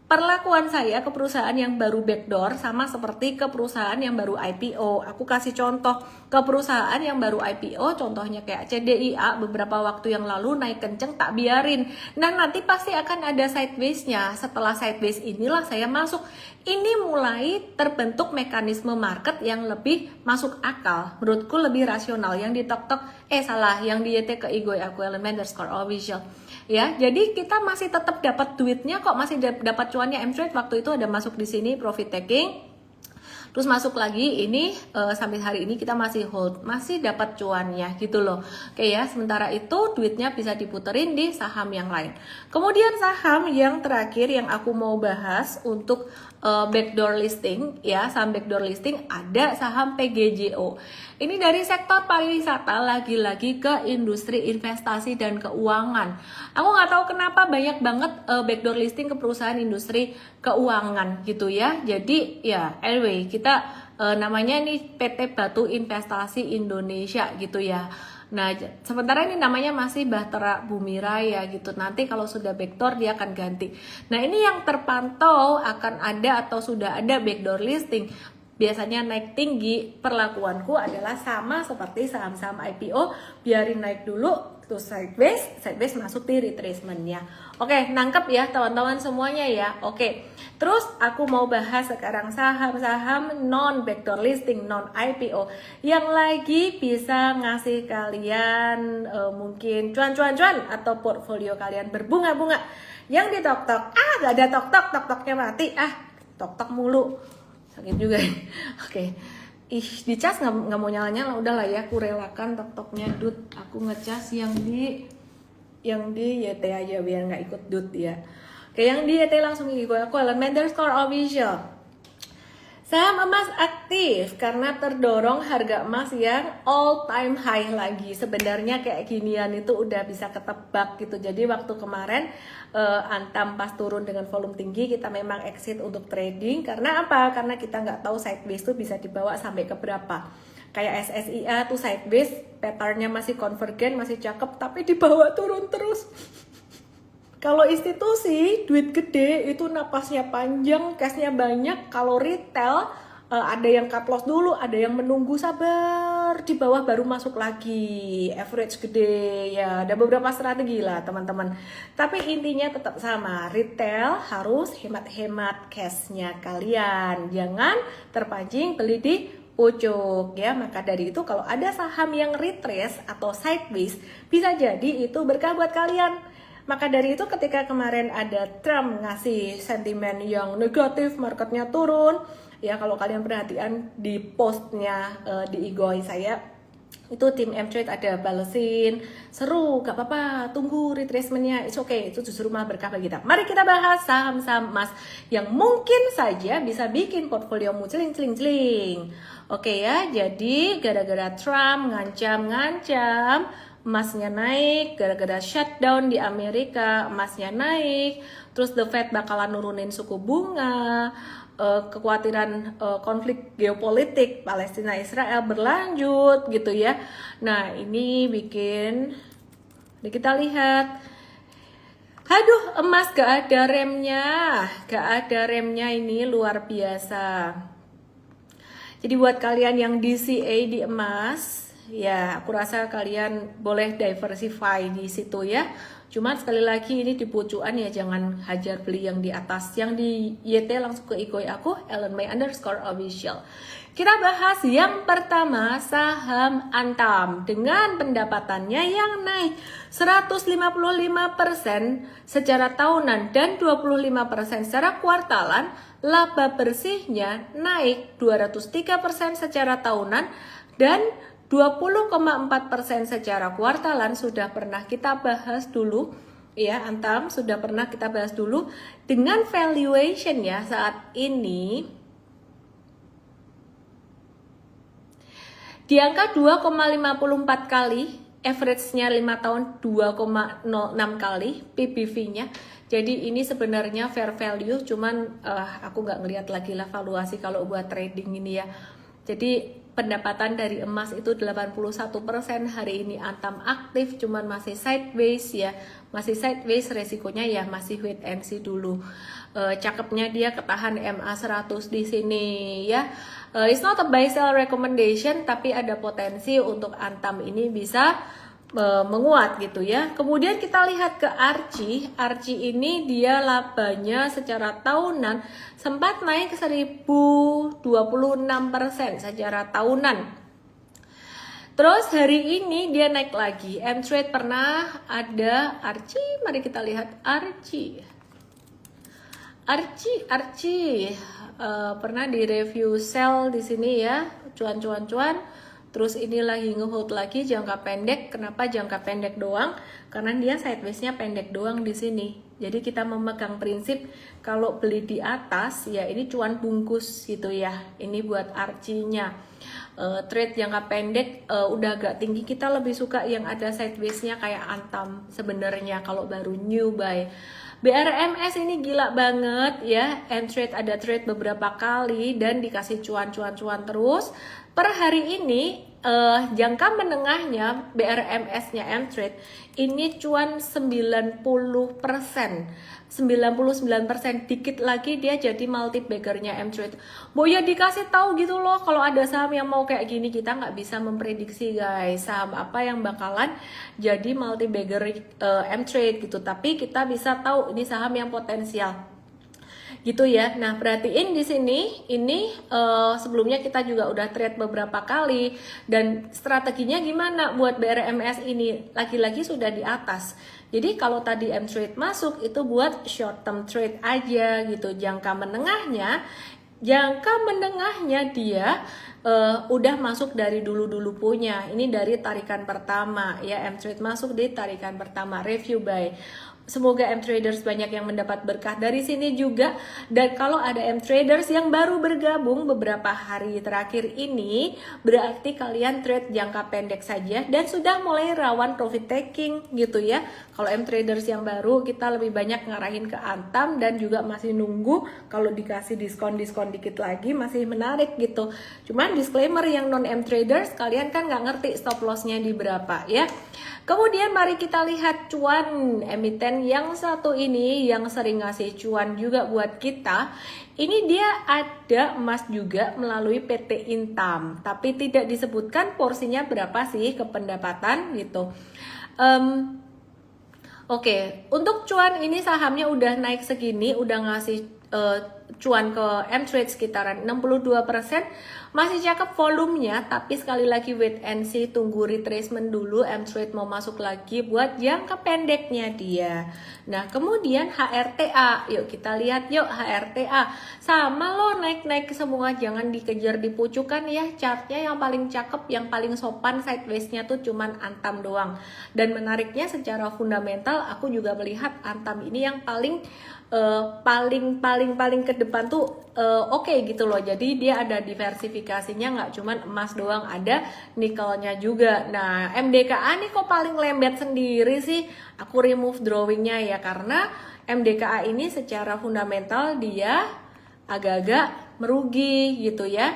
Perlakuan saya ke perusahaan yang baru backdoor sama seperti ke perusahaan yang baru IPO. Aku kasih contoh ke perusahaan yang baru IPO, contohnya kayak CDIA beberapa waktu yang lalu naik kenceng, tak biarin. Nah nanti pasti akan ada sideways-nya. Setelah sideways inilah saya masuk. Ini mulai terbentuk mekanisme market yang lebih masuk akal. Menurutku lebih rasional. Yang di tok-tok, yang di YT ke Igoy aku _official. Ya, jadi kita masih tetap dapat duitnya kok, masih dapat cuannya. M-Trade waktu itu ada masuk di sini profit taking. Terus masuk lagi ini sampai hari ini kita masih hold, masih dapat cuannya gitu loh. Oke ya, sementara itu duitnya bisa diputerin di saham yang lain. Kemudian saham yang terakhir yang aku mau bahas untuk backdoor listing ya, saham backdoor listing ada saham PGJO. Ini dari sektor pariwisata lagi-lagi ke industri investasi dan keuangan. Aku nggak tahu kenapa banyak banget backdoor listing ke perusahaan industri keuangan gitu ya. Jadi ya anyway kita namanya nih PT Batu Investasi Indonesia gitu ya. Nah, sementara ini namanya masih Bahtera Bumi Raya gitu. Nanti kalau sudah backdoor dia akan ganti. Nah, ini yang terpantau akan ada atau sudah ada backdoor listing. Biasanya naik tinggi, perlakuanku adalah sama seperti saham-saham IPO, biarin naik dulu, terus sideways masuk di retracementnya. Oke, nangkep ya teman-teman semuanya ya. Oke, terus aku mau bahas sekarang saham-saham non backdoor listing, non IPO yang lagi bisa ngasih kalian mungkin cuan-cuan atau portfolio kalian berbunga-bunga. Yang di tok-tok, gak ada tok-tok, tok-toknya mati, tok-tok mulu. Sakit juga. Oke. Dicas nggak mau nyala-nyala, udahlah ya, aku relakan tok-toknya dut. Aku ngecas yang di YT aja biar nggak ikut dut ya. Oke, yang di YT langsung ikut aku _official. Saham emas aktif karena terdorong harga emas yang all time high lagi. Sebenarnya kayak ginian itu udah bisa ketebak gitu. Jadi waktu kemarin Antam pas turun dengan volume tinggi, kita memang exit untuk trading. Karena apa? Karena kita nggak tahu sideways tuh bisa dibawa sampai ke berapa. Kayak SSIA tuh sideways, patternnya masih convergen, masih cakep, tapi dibawa turun terus. Kalau institusi, duit gede itu napasnya panjang, cashnya banyak. Kalau retail, ada yang cut loss dulu, ada yang menunggu sabar, di bawah baru masuk lagi. Average gede, ya ada beberapa strategi lah teman-teman. Tapi intinya tetap sama, retail harus hemat-hemat cashnya kalian. Jangan terpancing beli di pucuk ya. Maka dari itu kalau ada saham yang retrace atau sideways, bisa jadi itu berkah buat kalian. Maka dari itu ketika kemarin ada Trump ngasih sentimen yang negatif, marketnya turun. Ya kalau kalian perhatian di postnya di Igoy saya, itu tim M-Trade ada balesin, seru, gak apa-apa, tunggu retracementnya, it's okay, itu justru malah berkah bagi kita. Mari kita bahas saham-saham emas yang mungkin saja bisa bikin portfoliomu celing-celing. Oke ya, jadi gara-gara Trump ngancam emasnya naik, gara-gara shutdown di Amerika emasnya naik, terus The Fed bakalan nurunin suku bunga, kekhawatiran konflik geopolitik Palestina Israel berlanjut gitu ya. Nah ini bikin kita lihat, aduh emas gak ada remnya ini luar biasa. Jadi buat kalian yang DCA di emas Ya, aku rasa kalian boleh diversify di situ ya. Cuma sekali lagi ini di pucuan ya, jangan hajar beli yang di atas. Yang di YT langsung ke IGOI aku, @ellenmay_official. Kita bahas yang pertama, saham Antam dengan pendapatannya yang naik 155% secara tahunan dan 25% secara kuartalan. Laba bersihnya naik 203% secara tahunan dan 20,4% secara kuartalan. Sudah pernah kita bahas dulu ya, Antam sudah pernah kita bahas dulu. Dengan valuation ya saat ini di angka 2,54 kali, average-nya 5 tahun 2,06 kali PBV-nya. Jadi ini sebenarnya fair value, cuman aku nggak ngelihat lagi lah valuasi kalau buat trading ini ya. Jadi pendapatan dari emas itu 81%. Hari ini Antam aktif, cuman masih sideways ya, masih sideways, resikonya ya masih wait and see dulu. Cakepnya dia ketahan MA100 di sini ya. It's not a buy sell recommendation, tapi ada potensi untuk Antam ini bisa menguat gitu ya. Kemudian kita lihat ke Archie. Archie ini dia labanya secara tahunan sempat naik 1026% secara tahunan. Terus hari ini dia naik lagi. M-Trade pernah ada Archie, mari kita lihat Archie. Pernah di review sell di sini ya, cuan. Terus ini lagi ngehold lagi jangka pendek. Kenapa jangka pendek doang? Karena dia sideways-nya pendek doang di sini. Jadi kita memegang prinsip kalau beli di atas ya ini cuan bungkus gitu ya. Ini buat Archie-nya. Trade jangka pendek udah agak tinggi, kita lebih suka yang ada sideways-nya kayak Antam sebenarnya kalau baru new buy. BRMS ini gila banget ya, M-Trade ada trade beberapa kali dan dikasih cuan terus. Per hari ini jangka menengahnya BRMS-nya M-Trade ini cuan 90%. 99%, dikit lagi dia jadi multi baggernya M-Trade. Boya dikasih tahu gitu loh, kalau ada saham yang mau kayak gini, kita nggak bisa memprediksi guys saham apa yang bakalan jadi multi bagger M-Trade gitu, tapi kita bisa tahu ini saham yang potensial gitu ya. Nah, perhatiin di sini ini sebelumnya kita juga udah trade beberapa kali, dan strateginya gimana buat BRMS ini lagi-lagi sudah di atas. Jadi kalau tadi M-Trade masuk itu buat short term trade aja gitu. Jangka menengahnya dia udah masuk dari dulu punya. Ini dari tarikan pertama ya, M-Trade masuk di tarikan pertama, review buy. Semoga M-Traders banyak yang mendapat berkah dari sini juga. Dan kalau ada M-Traders yang baru bergabung beberapa hari terakhir ini, berarti kalian trade jangka pendek saja dan sudah mulai rawan profit taking gitu ya. Kalau M-Traders yang baru, kita lebih banyak ngarahin ke Antam dan juga masih nunggu kalau dikasih diskon dikit lagi masih menarik gitu. Cuman disclaimer yang non M-Traders, kalian kan nggak ngerti stop lossnya di berapa ya. Kemudian mari kita lihat cuan emiten yang satu ini yang sering ngasih cuan juga buat kita. Ini dia ada emas juga melalui PT Intam, tapi tidak disebutkan porsinya berapa sih ke pendapatan gitu. Oke, untuk cuan ini sahamnya udah naik segini, udah ngasih cuan ke M-Trade sekitaran 62%. Masih cakep volumenya, tapi sekali lagi wait and see, tunggu retracement dulu. M-Trade mau masuk lagi buat jangka pendeknya dia. Nah, kemudian HRTA, yuk kita lihat yuk HRTA. Sama loh, naik-naik semua, jangan dikejar dipucukan ya. Chartnya yang paling cakep, yang paling sopan sideways-nya tuh cuman Antam doang. Dan menariknya secara fundamental, aku juga melihat Antam ini yang paling ke depan tuh oke gitu loh. Jadi dia ada diversifikasinya, nggak cuman emas doang, ada nikelnya juga. Nah, MDKA nih kok paling lembet sendiri sih. Aku remove drawingnya ya, karena MDKA ini secara fundamental dia agak-agak merugi gitu ya.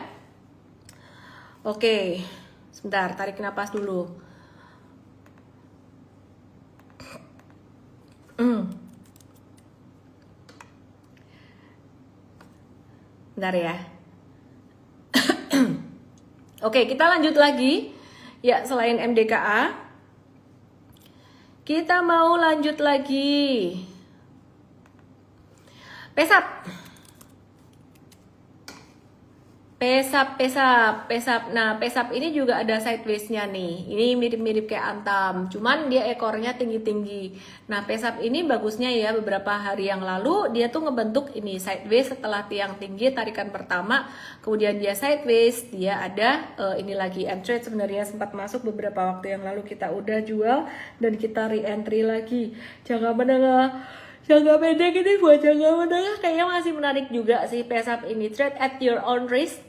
Oke, sebentar, tarik napas dulu. Bentar ya. Oke, kita lanjut lagi. Ya, selain MDKA, kita mau lanjut lagi. Pesap. Pesap. Nah, pesap ini juga ada sideways-nya nih. Ini mirip-mirip kayak Antam, cuman dia ekornya tinggi-tinggi. Nah, pesap ini bagusnya ya, beberapa hari yang lalu dia tuh ngebentuk ini sideways setelah tiang tinggi tarikan pertama, kemudian dia sideways, dia ada ini lagi M-trade sebenarnya sempat masuk beberapa waktu yang lalu, kita udah jual dan kita re-entry lagi. Jangka menengah, jangka pendek ini buat jangka menengah kayaknya masih menarik juga sih pesap ini. Trade at your own risk.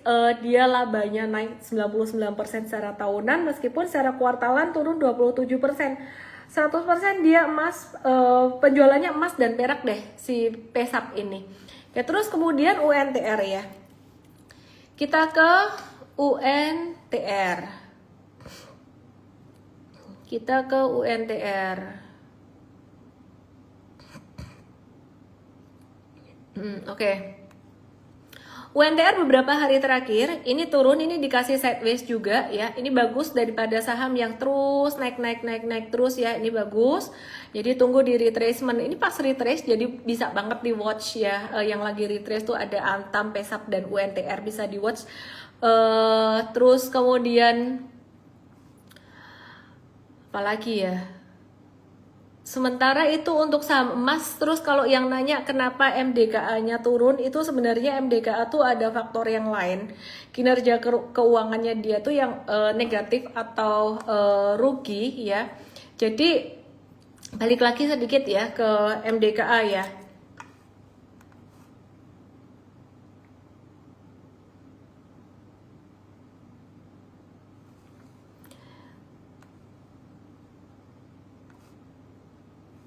Dia labanya naik 99% secara tahunan, meskipun secara kuartalan turun 27%. 100% dia emas, penjualannya emas dan perak deh si pesap ini. Oke, terus kemudian UNTR ya. Kita ke UNTR. Kita ke UNTR. Oke. UNTR beberapa hari terakhir ini turun, ini dikasih sideways juga ya. Ini bagus daripada saham yang terus naik terus ya. Ini bagus. Jadi tunggu di retracement. Ini pas retrace jadi bisa banget di watch ya. Yang lagi retrace tuh ada Antam, Pesap dan UNTR, bisa di watch. Terus kemudian apalagi ya? Sementara itu untuk saham emas. Terus kalau yang nanya kenapa MDKA-nya turun, itu sebenarnya MDKA tuh ada faktor yang lain. Kinerja keuangannya dia tuh yang negatif atau rugi ya. Jadi balik lagi sedikit ya ke MDKA ya.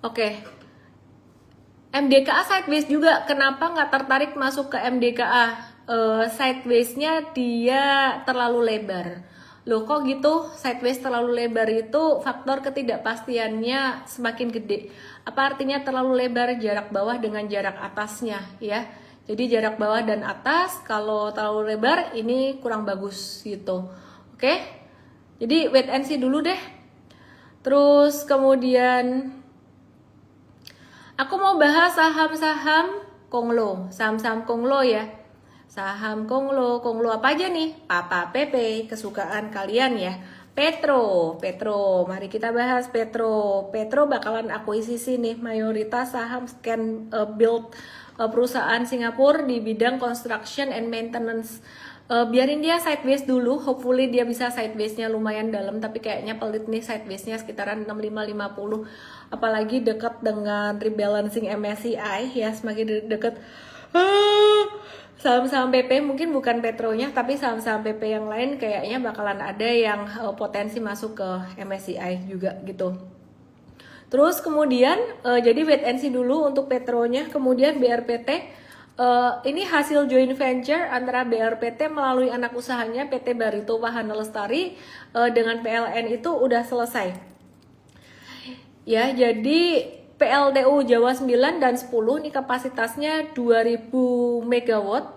Oke. MDKA sideways juga. Kenapa nggak tertarik masuk ke MDKA? Sideways-nya dia terlalu lebar. Loh kok gitu? Sideways terlalu lebar itu faktor ketidakpastiannya semakin gede. Apa artinya terlalu lebar? Jarak bawah dengan jarak atasnya ya. Jadi jarak bawah dan atas kalau terlalu lebar ini kurang bagus gitu. Oke? Jadi wait and see dulu deh. Terus kemudian aku mau bahas saham-saham Konglo, saham-saham Konglo ya. Saham Konglo apa aja nih? Papa PP, kesukaan kalian ya. Petro, mari kita bahas Petro. Petro bakalan akuisisi nih, mayoritas saham scan build perusahaan Singapura di bidang construction and maintenance. Biarin dia sideways dulu, hopefully dia bisa sideways-nya lumayan dalam, tapi kayaknya pelit nih sideways-nya sekitaran 6550, apalagi dekat dengan rebalancing MSCI ya, semakin dekat saham-saham PP, mungkin bukan Petronya tapi saham-saham PP yang lain kayaknya bakalan ada yang potensi masuk ke MSCI juga gitu. Terus kemudian jadi wait and see dulu untuk Petronya. Kemudian BRPT, ini hasil joint venture antara BRPT melalui anak usahanya PT Barito Wahana Lestari dengan PLN itu udah selesai. Ya, jadi PLTU Jawa 9 dan 10 ini kapasitasnya 2000 megawatt.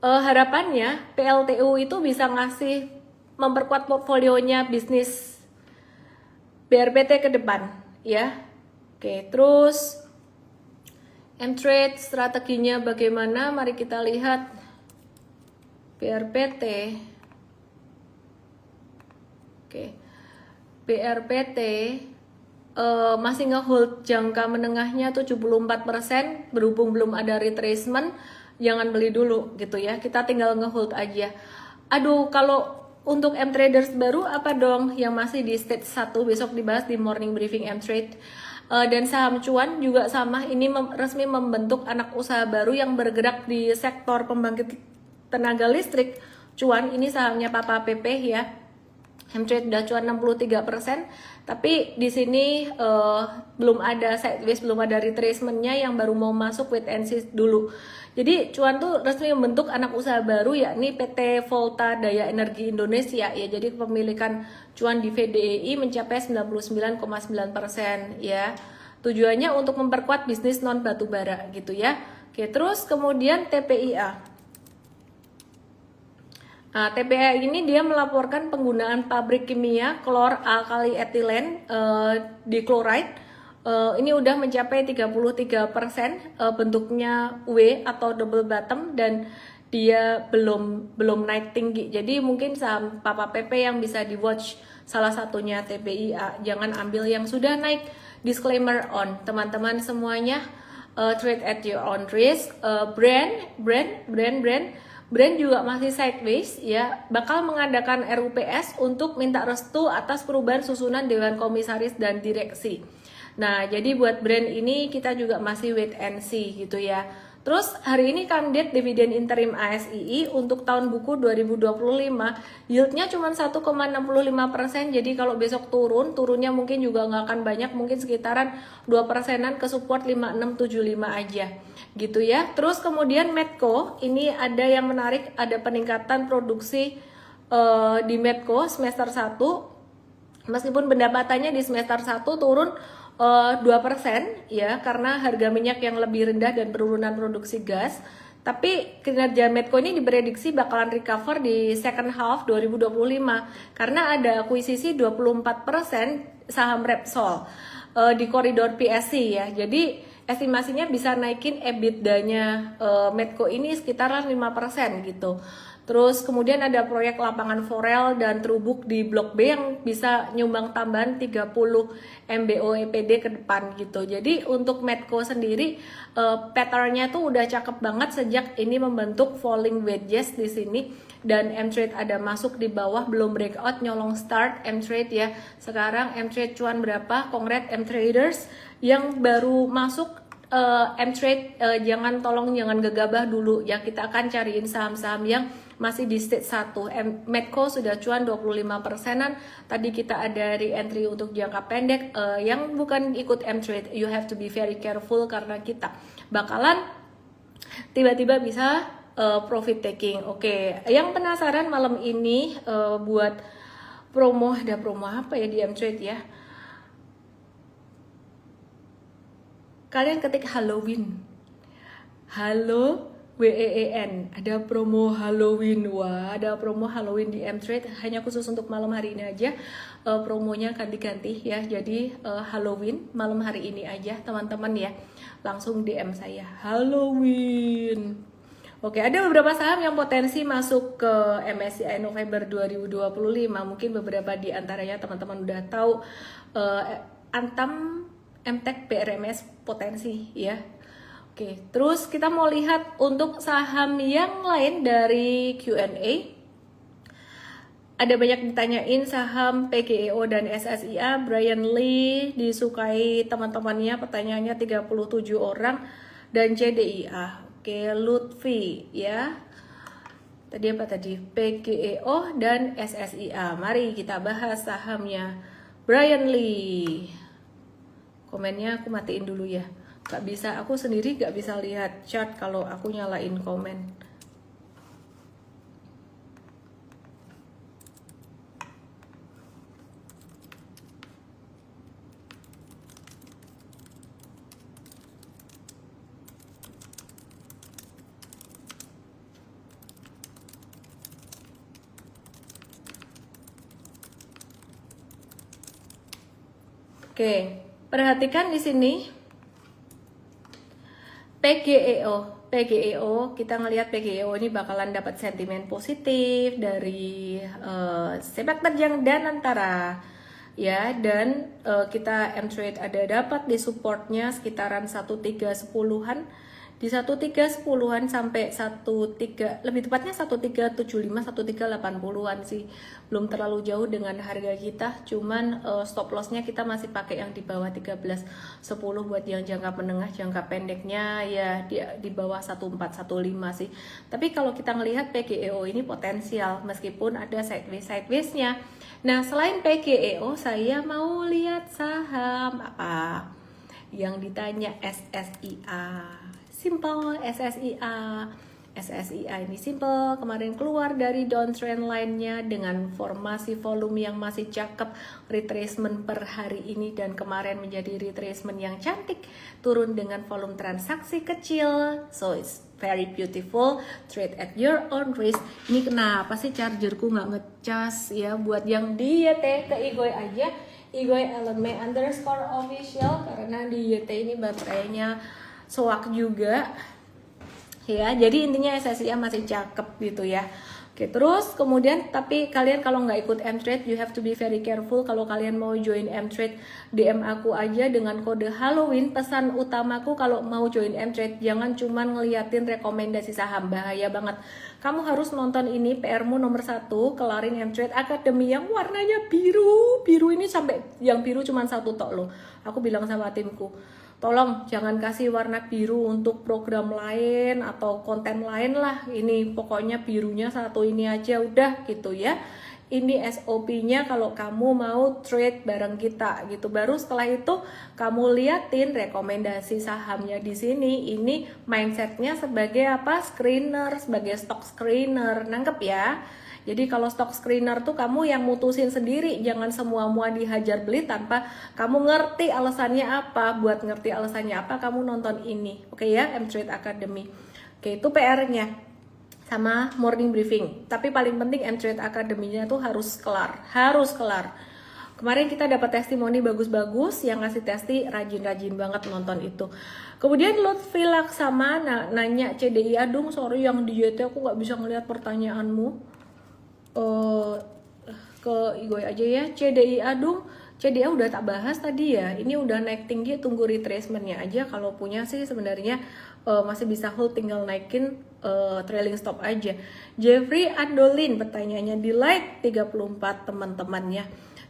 Harapannya PLTU itu bisa ngasih memperkuat portfolionya bisnis BRPT ke depan ya. Oke, terus M-Trade strateginya bagaimana? Mari kita lihat BRPT. Oke. BRPT masih nge-hold jangka menengahnya 74%, berhubung belum ada retracement, jangan beli dulu gitu ya. Kita tinggal nge-hold aja. Aduh, kalau untuk M-Traders baru apa dong yang masih di stage 1, besok dibahas di morning briefing M-Trade. Dan saham cuan juga sama, ini resmi membentuk anak usaha baru yang bergerak di sektor pembangkit tenaga listrik. Cuan ini sahamnya Papa PP ya. M-Trade udah cuan 63%, tapi di sini belum ada sideways, belum ada retracementnya, yang baru mau masuk wait and see dulu. Jadi cuan tuh resmi membentuk anak usaha baru yakni PT Volta Daya Energi Indonesia ya. Jadi kepemilikan cuan di VDI mencapai 99,9% ya. Tujuannya untuk memperkuat bisnis non batubara gitu ya. Oke, terus kemudian TPIA. TPA ini dia melaporkan penggunaan pabrik kimia klor alkali etilen dichloride. Ini udah mencapai 33%, bentuknya W atau double bottom, dan dia belum naik tinggi. Jadi mungkin saham Papa PP yang bisa di watch salah satunya TPIA. Jangan ambil yang sudah naik. Disclaimer on teman-teman semuanya, trade at your own risk. Brand juga masih sideways ya, bakal mengadakan RUPS untuk minta restu atas perubahan susunan Dewan Komisaris dan Direksi. Nah, jadi buat brand ini kita juga masih wait and see gitu ya. Terus hari ini kandidat dividen interim ASII untuk tahun buku 2025 yieldnya cuma 1,65%. Jadi kalau besok turunnya mungkin juga nggak akan banyak, mungkin sekitaran 2%-an ke support 5675 aja gitu ya. Terus kemudian Medco ini ada yang menarik, ada peningkatan produksi di Medco semester 1, meskipun pendapatannya di semester 1 turun 2% ya, karena harga minyak yang lebih rendah dan penurunan produksi gas. Tapi kinerja Medco ini diprediksi bakalan recover di second half 2025 karena ada akuisisi 24% saham Repsol di koridor PSC ya. Jadi estimasinya bisa naikin EBITDA-nya Medco ini sekitaran 5% gitu. Terus kemudian ada proyek lapangan Forel dan Trubuk di Blok B yang bisa nyumbang tambahan 30 MBO EPD ke depan gitu. Jadi untuk Medco sendiri pattern-nya tuh udah cakep banget sejak ini membentuk falling wedges di sini, dan M-Trade ada masuk di bawah, belum breakout, nyolong start M-Trade ya. Sekarang M-Trade cuan berapa? Congrats M-Traders yang baru masuk M-Trade, jangan gegabah dulu ya. Kita akan cariin saham-saham yang masih di stage 1. Medco sudah cuan 25%-an. Tadi kita ada re-entry untuk jangka pendek yang bukan ikut M-Trade. You have to be very careful karena kita bakalan tiba-tiba bisa profit taking. Oke, yang penasaran malam ini buat promo, ada promo apa ya di M-Trade ya? Kalian ketik Halloween, WEEN, ada promo Halloween. Wah, ada promo Halloween di M-Trade, hanya khusus untuk malam hari ini aja. Promonya akan diganti ya, jadi Halloween malam hari ini aja teman-teman ya. Langsung DM saya Halloween. Oke, ada beberapa saham yang potensi masuk ke MSCI November 2025. Mungkin beberapa di antaranya teman-teman udah tahu, Antam, MTEK, BRMS potensi ya. Oke, terus kita mau lihat untuk saham yang lain dari Q&A. Ada banyak ditanyain saham PGEO dan SSIA. Brian Lee disukai teman-temannya, pertanyaannya 37 orang, dan CDIA. Oke, Lutfi ya. Tadi apa tadi? PGEO dan SSIA. Mari kita bahas sahamnya Brian Lee. Komennya aku matiin dulu ya, gak bisa, aku sendiri gak bisa lihat chart kalau aku nyalain komen. Oke. Perhatikan di sini PGEO, kita ngelihat PGEO ini bakalan dapat sentimen positif dari sepak terjang dan antara ya, dan kita M-Trade ada dapat di supportnya sekitaran 1310-an, di 1310-an sampai 13, lebih tepatnya 1375, 1380-an sih, belum terlalu jauh dengan harga kita. Cuman stop lossnya kita masih pakai yang di bawah 1310 buat yang jangka menengah, jangka pendeknya ya di bawah 1415 sih. Tapi kalau kita ngelihat PGEO ini potensial meskipun ada sideways-nya. Nah, selain PGEO saya mau lihat saham apa yang ditanya, SSIA. Simple, SSIA. SSIA ini simple, kemarin keluar dari downtrend line-nya dengan formasi volume yang masih cakep, retracement per hari ini dan kemarin menjadi retracement yang cantik, turun dengan volume transaksi kecil, so it's very beautiful, trade at your own risk. Ini kenapa sih chargerku nggak ngecas ya? Buat yang diet ke Igoy aja, Igoy Eleme _official, karena di YT ini baterainya soak juga ya, jadi intinya SSIA masih cakep gitu ya. Oke, terus kemudian tapi kalian kalau nggak ikut M-Trade, you have to be very careful. Kalau kalian mau join M-Trade, DM aku aja dengan kode Halloween. Pesan utamaku kalau mau join M-Trade, jangan cuman ngeliatin rekomendasi saham, bahaya banget. Kamu harus nonton ini, PR-mu nomor 1, kelarin M-Trade Academy yang warnanya biru. Biru ini sampai yang biru cuman 1 tok loh. Aku bilang sama timku, tolong jangan kasih warna biru untuk program lain atau konten lain lah. Ini pokoknya birunya 1 ini aja udah gitu ya. Ini SOP-nya kalau kamu mau trade bareng kita gitu. Baru setelah itu kamu liatin rekomendasi sahamnya di sini. Ini mindsetnya sebagai apa? Screener, sebagai stock screener. Nangkep ya? Jadi kalau stock screener tuh kamu yang mutusin sendiri, jangan semua-mua dihajar beli tanpa kamu ngerti alasannya apa. Buat ngerti alasannya apa, kamu nonton ini. Oke ya, M-Trade Academy. Oke, itu PR-nya. Sama morning briefing. Tapi paling penting M-Trade Academy-nya tuh harus kelar. Harus kelar. Kemarin kita dapat testimoni bagus-bagus, yang ngasih testi rajin-rajin banget nonton itu. Kemudian Lutfi Laksana nanya, CDI Adung, sorry yang di YT aku nggak bisa ngeliat pertanyaanmu. Ke Igoy aja ya. CDI Adung, CDI udah tak bahas tadi ya. Ini udah naik tinggi, tunggu retracementnya aja. Kalau punya sih sebenarnya masih bisa hold, tinggal naikin trailing stop aja. Jeffrey Andolin pertanyaannya di like 34 teman-temannya.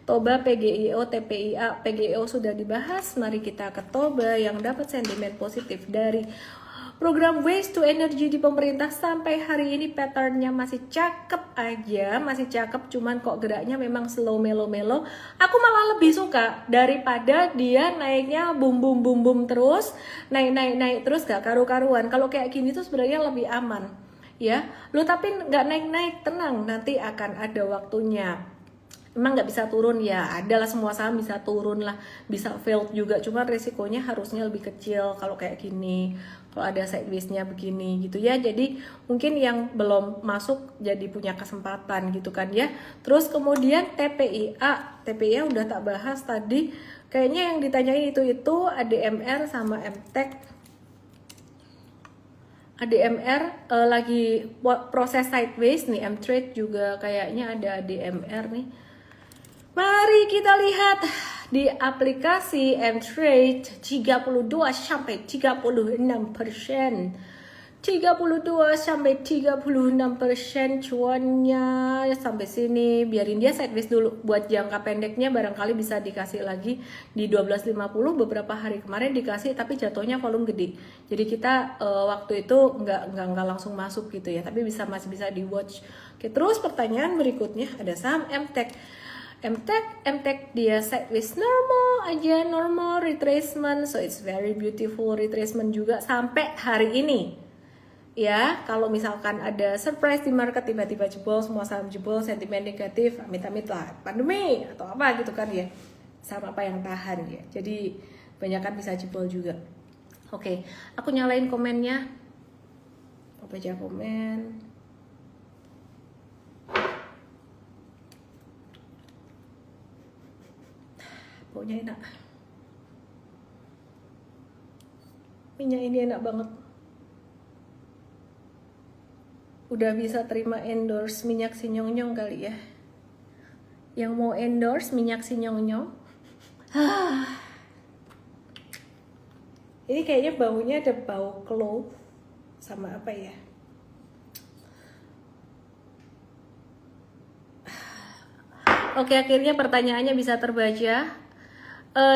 Toba, PGIO, TPIA, PGIO sudah dibahas. Mari kita ke Toba yang dapat sentimen positif dari program Waste to Energy di pemerintah. Sampai hari ini patternnya masih cakep aja, masih cakep, cuman kok geraknya memang slow melo-melo. Aku malah lebih suka daripada dia naiknya boom terus, naik terus gak karu-karuan. Kalau kayak gini tuh sebenarnya lebih aman ya. Lu tapi nggak naik-naik, tenang, nanti akan ada waktunya. Emang nggak bisa turun ya, adalah semua saham bisa turun lah, bisa fail juga, cuman resikonya harusnya lebih kecil kalau kayak gini, kalau ada sideways-nya begini gitu ya. Jadi mungkin yang belum masuk jadi punya kesempatan gitu kan ya. Terus kemudian TPIA udah tak bahas tadi, kayaknya yang ditanyain itu ADMR sama MTEK. ADMR lagi proses sideways nih, M-Trade juga kayaknya ada ADMR nih. Mari kita lihat di aplikasi M-Trade 32 sampai 36%. 32 sampai 36% cuannya sampai sini. Biarin dia sideways dulu. Buat jangka pendeknya barangkali bisa dikasih lagi di 12.50. Beberapa hari kemarin dikasih tapi jatuhnya volume gede. Jadi kita waktu itu nggak langsung masuk gitu ya. Tapi masih bisa di watch. Oke, terus pertanyaan berikutnya ada saham MTEK. MTEK dia sideways normal retracement, so it's very beautiful retracement juga sampai hari ini ya. Kalau misalkan ada surprise di market, tiba-tiba jebol, semua saham jebol, sentimen negatif, amit-amit lah, pandemi atau apa gitu kan ya, sama apa yang tahan ya, jadi banyak kan bisa jebol juga. Oke, aku nyalain komennya, aku baca komen. Pokoknya enak, minyak ini enak banget. Udah bisa terima endorse minyak Sinyong-nyong kali ya. Yang mau endorse minyak Sinyong-nyong, ini kayaknya baunya ada bau clove sama apa ya. Oke, akhirnya pertanyaannya bisa terbaca.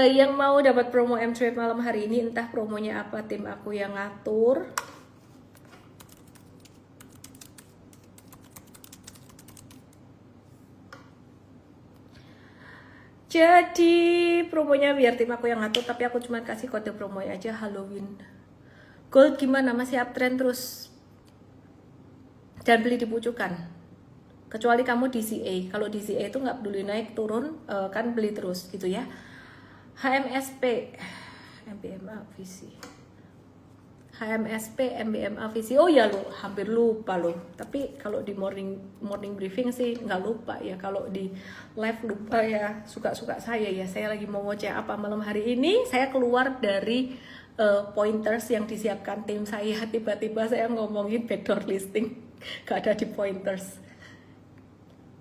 Yang mau dapat promo M-Trade malam hari ini, entah promonya apa, tim aku yang ngatur. Jadi promonya biar tim aku yang ngatur, tapi aku cuma kasih kode promonya aja, Halloween. Gold gimana, masih uptrend terus? dan beli di pucukan. Kecuali kamu DCA. Kalau DCA itu nggak peduli naik turun, kan beli terus gitu ya. HMSP, MBMA Visi. HMSP, MBMA Visi. Oh ya lo, hampir lupa lo. Tapi kalau di morning briefing sih nggak lupa ya. Kalau di live lupa ya, suka-suka saya ya. Saya lagi mau ngoceh apa malam hari ini. Saya keluar dari pointers yang disiapkan tim saya. Tiba-tiba saya ngomongin backdoor listing. Gak ada di pointers.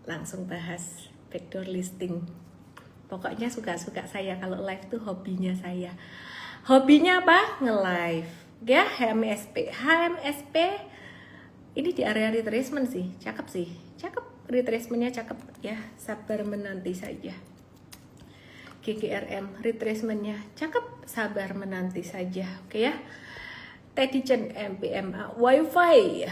Langsung bahas backdoor listing. Pokoknya suka-suka saya. Kalau live tuh hobinya saya. Hobinya apa? Nge-live ya. HMSP ini di area retracement sih, cakep sih, cakep, retracementnya cakep ya, sabar menanti saja. GGRM retracementnya cakep, sabar menanti saja, oke ya. Tedigen MPMA wifi.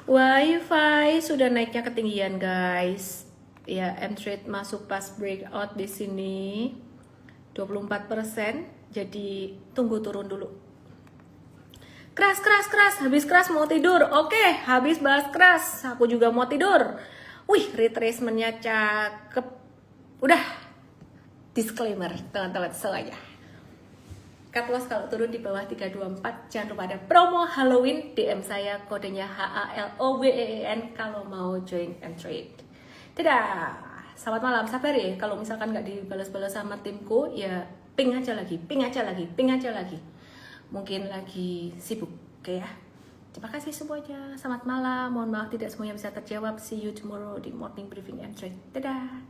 Wifi sudah naiknya ketinggian guys. Ya, M-Trade masuk pas breakout di sini 24%. Jadi tunggu turun dulu. Keras. Habis keras mau tidur. Oke, habis bahas keras. Aku juga mau tidur. Wih, retracementnya cakep. Udah. Disclaimer teman-teman semuanya. Cut loss kalau turun di bawah 324. Jangan lupa ada promo Halloween. DM saya kodenya HALOWEEN kalau mau join M-Trade. Dadah. Selamat malam. Sabar ya. Kalau misalkan nggak dibalas-balas sama timku, ya ping aja lagi. Mungkin lagi sibuk. Oke ya. Terima kasih semuanya. Selamat malam. Mohon maaf tidak semuanya bisa terjawab. See you tomorrow di morning briefing M-Trade. Dadah.